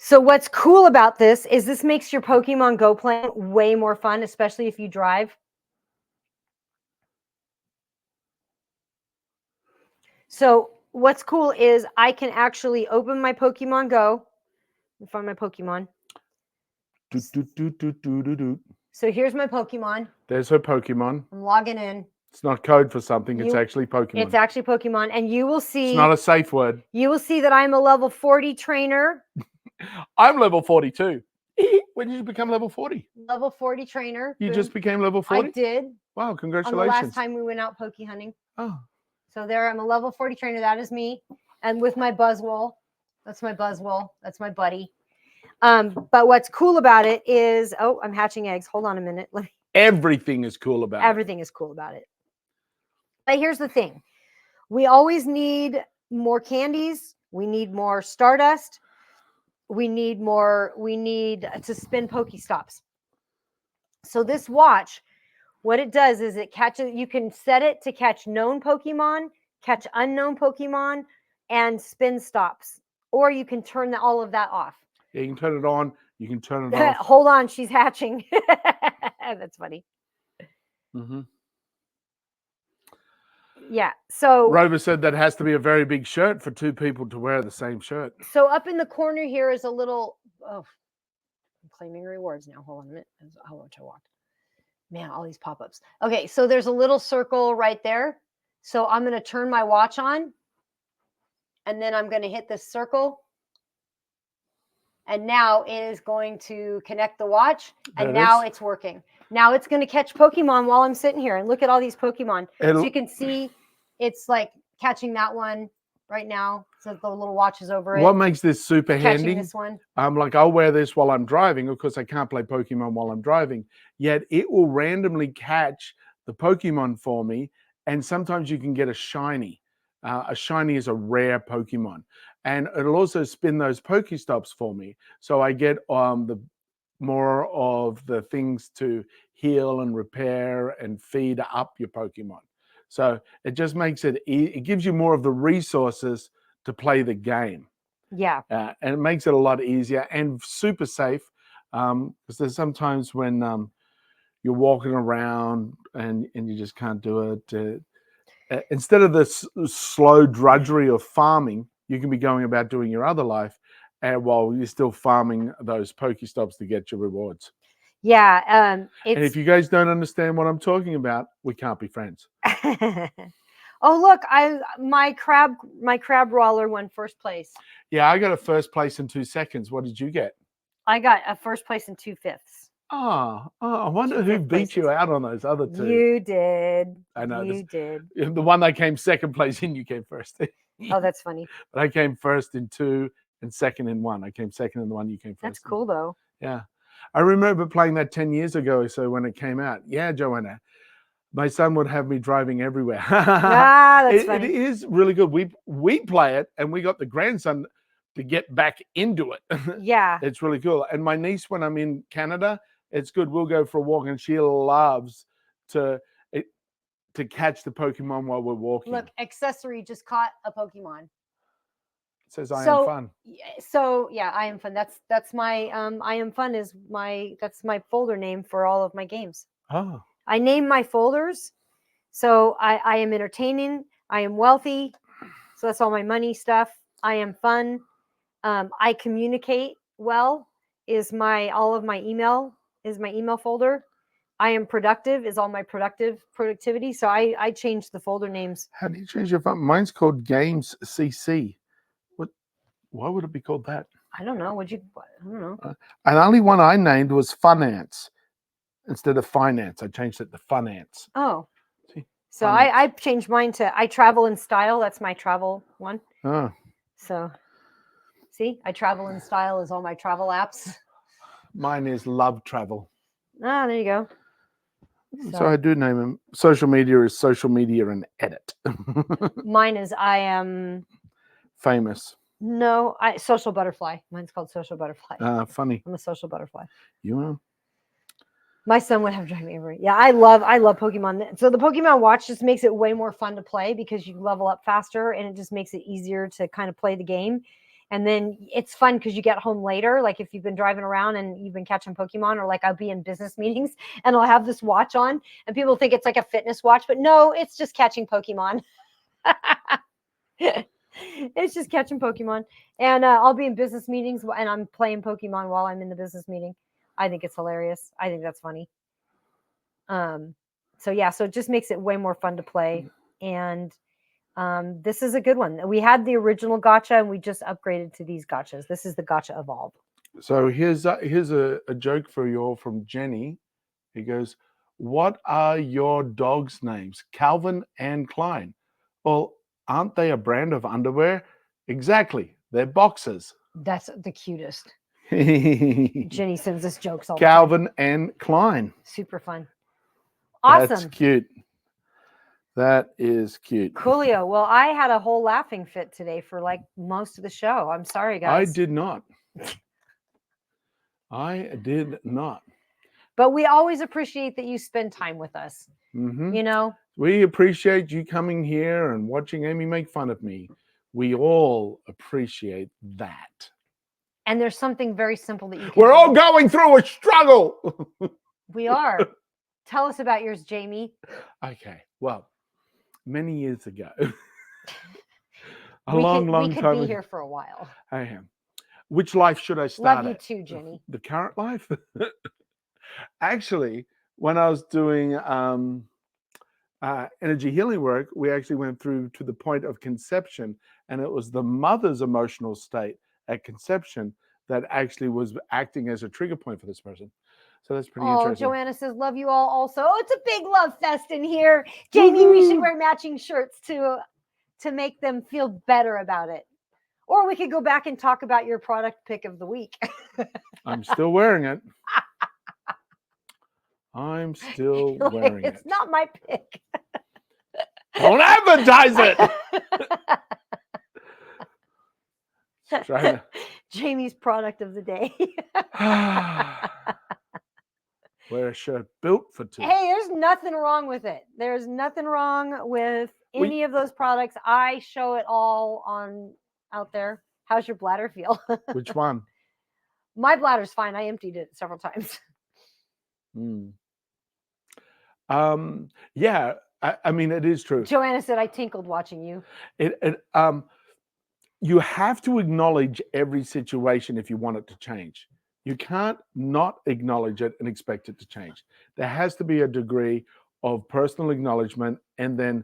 Speaker 2: So what's cool about this is this makes your Pokemon Go playing way more fun, especially if you drive. So what's cool is I can actually open my Pokemon Go and find my Pokemon. So here's my Pokemon.
Speaker 3: There's her Pokemon.
Speaker 2: I'm logging in.
Speaker 3: It's not code for something. It's actually Pokemon.
Speaker 2: It's actually Pokemon. And you will see.
Speaker 3: It's not a safe word.
Speaker 2: You will see that I'm a level 40 trainer.
Speaker 3: I'm level 42. When did you become level 40?
Speaker 2: Level 40 trainer.
Speaker 3: You just became level 40?
Speaker 2: I did.
Speaker 3: Wow, congratulations.
Speaker 2: On the last time we went out poke hunting.
Speaker 3: Oh.
Speaker 2: So there, I'm a level 40 trainer. That is me. And with my Buzzwole. That's my Buzzwole. That's my buddy. But what's cool about it is, I'm hatching eggs. Hold on a minute.
Speaker 3: Everything is cool about it.
Speaker 2: Everything is cool about it. But here's the thing. We always need more candies. We need more Stardust. We need to spin Pokestops. So this watch, what it does is it catches, you can set it to catch known Pokemon, catch unknown Pokemon, and spin stops. Or you can turn all of that off.
Speaker 3: Yeah, you can turn it on. You can turn it off.
Speaker 2: Hold on, she's hatching. That's funny.
Speaker 3: Mm-hmm.
Speaker 2: Yeah. So
Speaker 3: Rover said that has to be a very big shirt for two people to wear the same shirt.
Speaker 2: So up in the corner here is a little. I'm claiming rewards now. Hold on a minute. How much I walked. Man, all these pop-ups. Okay, so there's a little circle right there. So I'm going to turn my watch on, and then I'm going to hit this circle. And now it is going to connect the watch, and now it's working. Now it's going to catch Pokemon while I'm sitting here. And look at all these Pokemon. So you can see it's like catching that one right now. So the little watch is over it.
Speaker 3: What makes this super handy?
Speaker 2: This one.
Speaker 3: I'll wear this while I'm driving. Of course, I can't play Pokemon while I'm driving. Yet it will randomly catch the Pokemon for me. And sometimes you can get a shiny. A shiny is a rare Pokemon. And it'll also spin those Pokestops for me. So I get the more of the things to heal and repair and feed up your Pokemon. So it just makes it, it gives you more of the resources to play the game.
Speaker 2: Yeah.
Speaker 3: And it makes it a lot easier and super safe. Because there's sometimes when you're walking around and you just can't do it. Instead of the slow drudgery of farming, you can be going about doing your other life while you're still farming those Pokestops to get your rewards.
Speaker 2: Yeah.
Speaker 3: And if you guys don't understand what I'm talking about, we can't be friends.
Speaker 2: Oh, look, my crab roller won first place.
Speaker 3: Yeah, I got a first place in 2 seconds. What did you get?
Speaker 2: I got a first place in 2/5.
Speaker 3: Oh, I wonder who beat you out on those other two.
Speaker 2: You did.
Speaker 3: I know.
Speaker 2: You did.
Speaker 3: The one that came second place in, you came first.
Speaker 2: Oh, that's funny.
Speaker 3: But I came first in 2 and second in 1. I came second in the one, you came first.
Speaker 2: That's cool, though.
Speaker 3: Yeah. I remember playing that 10 years ago or so when it came out. Yeah, Joanna. My son would have me driving everywhere.
Speaker 2: Ah, that's
Speaker 3: It
Speaker 2: funny.
Speaker 3: is really good. We play it, and we got the grandson to get back into it.
Speaker 2: Yeah.
Speaker 3: It's really cool. And my niece, when I'm in Canada, it's good. We'll go for a walk, and she loves to it, to catch the Pokemon while we're walking.
Speaker 2: Look, accessory just caught a Pokemon.
Speaker 3: It says I am
Speaker 2: So,
Speaker 3: fun.
Speaker 2: so yeah, I am fun. That's my I am fun is that's my folder name for all of my games.
Speaker 3: Oh,
Speaker 2: I name my folders. So I am entertaining. I am wealthy. So that's all my money stuff. I am fun. I communicate well is my all of my email is my email folder. I am productive is all my productivity. So I changed the folder names.
Speaker 3: how do you change your phone? Mine's called Games CC. What? Why would it be called that?
Speaker 2: I don't know. I don't know.
Speaker 3: And the only one I named was Funance instead of Finance. I changed it to Funance.
Speaker 2: Oh.
Speaker 3: See,
Speaker 2: So
Speaker 3: finance.
Speaker 2: I changed mine to I travel in style. That's my travel one.
Speaker 3: Oh,
Speaker 2: So see, I travel in style is all my travel apps.
Speaker 3: mine is Love Travel.
Speaker 2: Ah, there you go.
Speaker 3: So I do name them. Social media is Social Media and Edit.
Speaker 2: Mine is I am
Speaker 3: Famous.
Speaker 2: no, I social butterfly. Mine's called social butterfly.
Speaker 3: Funny.
Speaker 2: I'm a social butterfly.
Speaker 3: You are.
Speaker 2: My son would have driven me over. Yeah, I love Pokemon. So the Pokemon Watch just makes it way more fun to play because you level up faster and it just makes it easier to kind of play the game. And then it's fun because you get home later. Like if you've been driving around and you've been catching Pokemon, or like I'll be in business meetings and I'll have this watch on and people think it's like a fitness watch, but no, it's just catching Pokemon. It's just catching Pokemon. And I'll be in business meetings and I'm playing Pokemon while I'm in the business meeting. I think it's hilarious. I think that's funny. So yeah, so it just makes it way more fun to play. And this is a good one. We had the original gacha and we just upgraded to these gachas. This is the Gacha Evolve.
Speaker 3: So here's a joke for you all from Jenny. He goes, "What are your dogs' names? Calvin and Klein." Well, aren't they a brand of underwear? Exactly. They're boxers.
Speaker 2: That's the cutest.
Speaker 3: Calvin
Speaker 2: Jenny sends us jokes all the time.
Speaker 3: and Klein.
Speaker 2: Super fun. Awesome.
Speaker 3: That's cute. That is cute.
Speaker 2: Coolio. Well, I had a whole laughing fit today for like most of the show. I'm sorry,
Speaker 3: I
Speaker 2: guys.
Speaker 3: did not. I did not.
Speaker 2: But we always appreciate that you spend time with us.
Speaker 3: Mhm.
Speaker 2: You know,
Speaker 3: We appreciate you coming here and watching Amy make fun of me. We all appreciate that.
Speaker 2: and there's something very simple that you can
Speaker 3: We're all
Speaker 2: do.
Speaker 3: going through a struggle.
Speaker 2: We are. Tell us about yours, Jamie.
Speaker 3: Okay. Well, many years ago,
Speaker 2: we
Speaker 3: long
Speaker 2: could
Speaker 3: time
Speaker 2: be
Speaker 3: ago.
Speaker 2: here for a while.
Speaker 3: I am. Which life should I start
Speaker 2: Love you
Speaker 3: at?
Speaker 2: too, Jenny.
Speaker 3: The current life? Actually, when I was doing energy healing work, we actually went through to the point of conception, and it was the mother's emotional state at conception that actually was acting as a trigger point for this person. So that's pretty
Speaker 2: Oh,
Speaker 3: interesting.
Speaker 2: Joanna says, love you all also. Oh, it's a big love fest in here. Jamie, we should
Speaker 3: Woohoo!
Speaker 2: wear matching shirts to make them feel better about it. Or we could go back and talk about your product pick of the week.
Speaker 3: I'm still wearing it. I'm still
Speaker 2: Like,
Speaker 3: wearing
Speaker 2: it's
Speaker 3: it.
Speaker 2: not my pick.
Speaker 3: Don't advertise it. Try to-
Speaker 2: Jamie's product of the day.
Speaker 3: Wear a shirt built for two.
Speaker 2: Hey, there's nothing wrong with it. There's nothing wrong with any of those products. I show it all on out there. How's your bladder feel?
Speaker 3: Which one?
Speaker 2: My bladder's fine. I emptied it several times.
Speaker 3: Yeah, I mean, it is true.
Speaker 2: Joanna said I tinkled watching you.
Speaker 3: You have to acknowledge every situation if you want it to change. You can't not acknowledge it and expect it to change. There has to be a degree of personal acknowledgement and then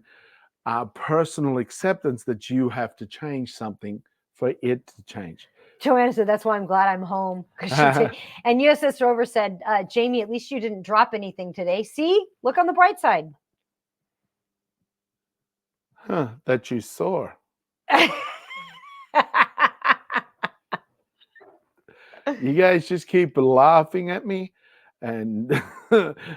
Speaker 3: personal acceptance that you have to change something for it to change.
Speaker 2: Joanna said, that's why I'm glad I'm home. And USS Rover said, Jamie, at least you didn't drop anything today. See, look on the bright side.
Speaker 3: Huh, that you saw. You guys just keep laughing at me and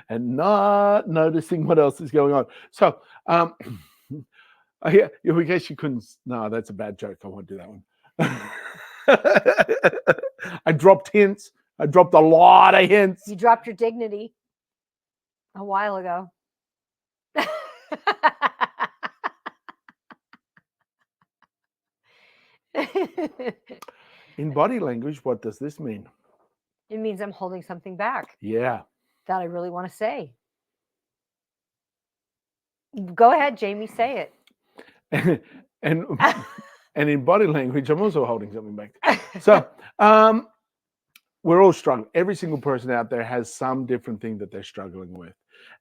Speaker 3: and not noticing what else is going on. So, yeah, in case you couldn't. No, that's a bad joke. I won't do that one. I dropped hints. I dropped a lot of hints.
Speaker 2: You dropped your dignity a while ago.
Speaker 3: In body language, what does this mean?
Speaker 2: It means I'm holding something back
Speaker 3: Yeah.
Speaker 2: that I really want to say. Go ahead, Jamie, say
Speaker 3: and and in body language, I'm also holding something back. So we're all struggling. Every single person out there has some different thing that they're struggling with.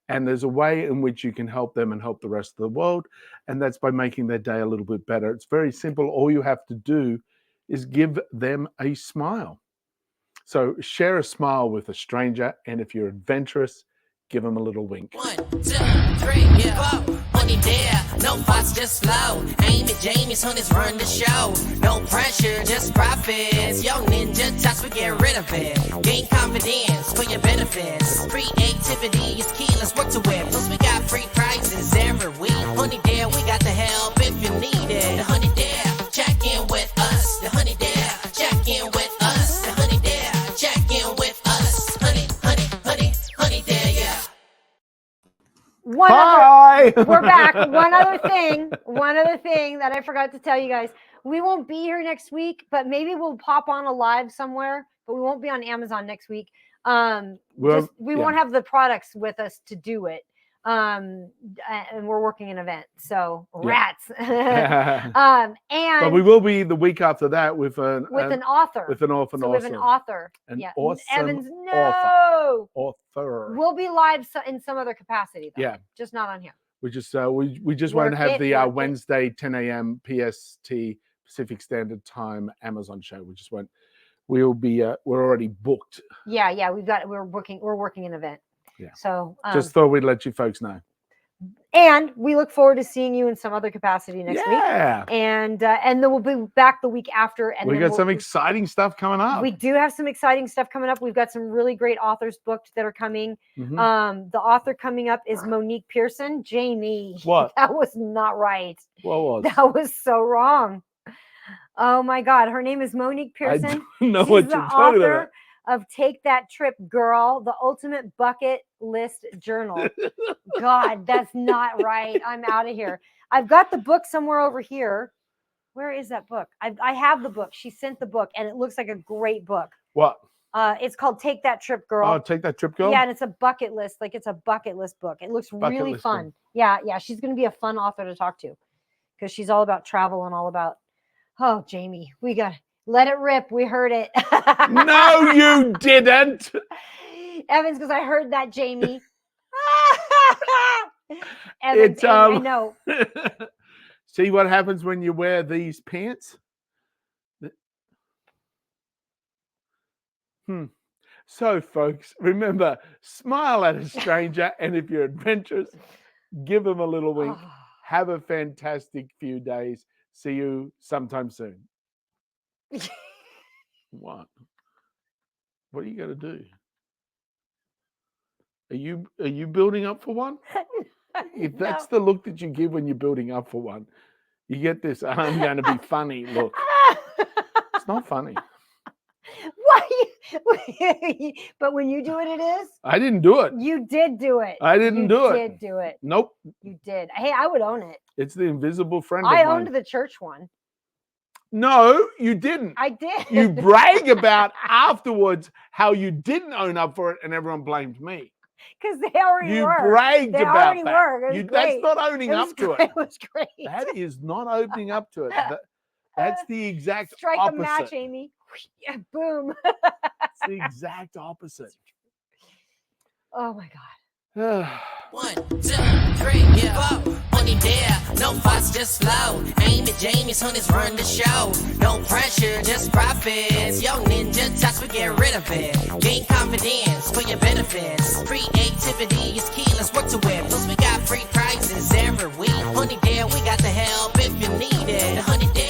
Speaker 3: And there's a way in which you can help them and help the rest of the world. And that's by making their day a little bit better. It's very simple. All you have to do is give them a smile. So share a smile with a stranger. And if you're adventurous, give them a little wink.
Speaker 1: 1, 2, 3, 4. Money there, no thoughts, just flow. Aim at Jamie's honeys, run the show. No pressure, just profits. Yo, ninja touch, we get rid of it. Gain confidence for your benefits. Creativity is key, let's work to it. Plus, we got free prizes every week. Honey there, we got the help if you need it. The honey there, check in with us. The honey there, check in with us. The honey there, check in with us. Honey, honey, honey, honey there, yeah.
Speaker 3: Bye.
Speaker 2: We're back. One other thing that I forgot to tell you guys. We won't be here next week, but maybe we'll pop on a live somewhere, but we won't be on Amazon next week. We won't have the products with us to do it. And we're working an event, so rats.
Speaker 3: But we will be the week after that with an
Speaker 2: author.
Speaker 3: With an author.
Speaker 2: So with an author.
Speaker 3: An
Speaker 2: yeah.
Speaker 3: awesome
Speaker 2: Evans, no.
Speaker 3: Author.
Speaker 2: We'll be live in some other capacity, though.
Speaker 3: Yeah.
Speaker 2: Just not on here.
Speaker 3: We just we just
Speaker 2: Work
Speaker 3: won't have
Speaker 2: it,
Speaker 3: the
Speaker 2: work it.
Speaker 3: Wednesday 10 a.m. PST Pacific Standard Time Amazon show. We just won't. We'll be we're already booked.
Speaker 2: Yeah. We're working an event.
Speaker 3: Yeah.
Speaker 2: So
Speaker 3: just thought we'd let you folks know.
Speaker 2: And we look forward to seeing you in some other capacity next week.
Speaker 3: Yeah.
Speaker 2: And then we'll be back the week after. And
Speaker 3: We
Speaker 2: then
Speaker 3: got some exciting stuff coming up.
Speaker 2: We do have some exciting stuff coming up. We've got some really great authors booked that are coming.
Speaker 3: Mhm.
Speaker 2: The author coming up is Monique Pearson. Jamie.
Speaker 3: What?
Speaker 2: That was not right.
Speaker 3: What was?
Speaker 2: That was so wrong. Oh my God. Her name is Monique
Speaker 3: I
Speaker 2: Pearson.
Speaker 3: don't know
Speaker 2: She's
Speaker 3: what
Speaker 2: the
Speaker 3: you're talking
Speaker 2: author
Speaker 3: about.
Speaker 2: of Take That Trip, Girl, the ultimate bucket list journal. God, that's not right. I'm out of here. I've got the book somewhere over here. Where is that book? I have the book. She sent the book, and it looks like a great book.
Speaker 3: What?
Speaker 2: It's called Take That Trip, Girl.
Speaker 3: Oh, Take That Trip, Girl?
Speaker 2: Yeah, and it's a bucket list. Like, it's a bucket list book. It looks
Speaker 3: Bucket
Speaker 2: really
Speaker 3: list
Speaker 2: fun.
Speaker 3: book.
Speaker 2: Yeah. She's going to be a fun author to talk to because she's all about travel and all about, oh, Jamie, we got let it rip. We heard it.
Speaker 3: No, you didn't.
Speaker 2: Evans, because I heard that, Jamie. Evans, I know.
Speaker 3: See what happens when you wear these pants? So, folks, remember, smile at a stranger, and if you're adventurous, give them a little wink.
Speaker 2: Oh.
Speaker 3: Have a fantastic few days. See you sometime soon. What? What are you going to do? Are you building up for one? If that's the look that you give when you're building up for one, you get this I'm going to be funny look. It's not funny.
Speaker 2: Why? But when you do it, it is.
Speaker 3: I didn't do it.
Speaker 2: You did do it.
Speaker 3: I didn't do it.
Speaker 2: You did do it.
Speaker 3: Nope.
Speaker 2: You did. Hey, I would own it.
Speaker 3: It's the invisible friend
Speaker 2: I
Speaker 3: of mine.
Speaker 2: owned the church one.
Speaker 3: No, you didn't.
Speaker 2: I did.
Speaker 3: You brag about afterwards how you didn't own up for it and everyone blamed me.
Speaker 2: Because they already
Speaker 3: You
Speaker 2: were.
Speaker 3: bragged
Speaker 2: They
Speaker 3: about
Speaker 2: already
Speaker 3: that.
Speaker 2: were. It was
Speaker 3: That's
Speaker 2: great.
Speaker 3: not owning up to it.
Speaker 2: It was great.
Speaker 3: That is not opening up to it. That's the exact
Speaker 2: Strike
Speaker 3: opposite.
Speaker 2: a match, Amy. Yeah, boom.
Speaker 3: It's the exact opposite.
Speaker 2: Oh my God.
Speaker 1: 1, 2, 3, 4. Money there, no thoughts, just flow. Aim at Jamie's honeys, run the show. No pressure, just profits. Yo, ninja touch, we get rid of it. Gain confidence for your benefits. Creativity is key, let's work to it. Plus, we got free prizes every week. Honey there, we got the help if you need it. The honey there.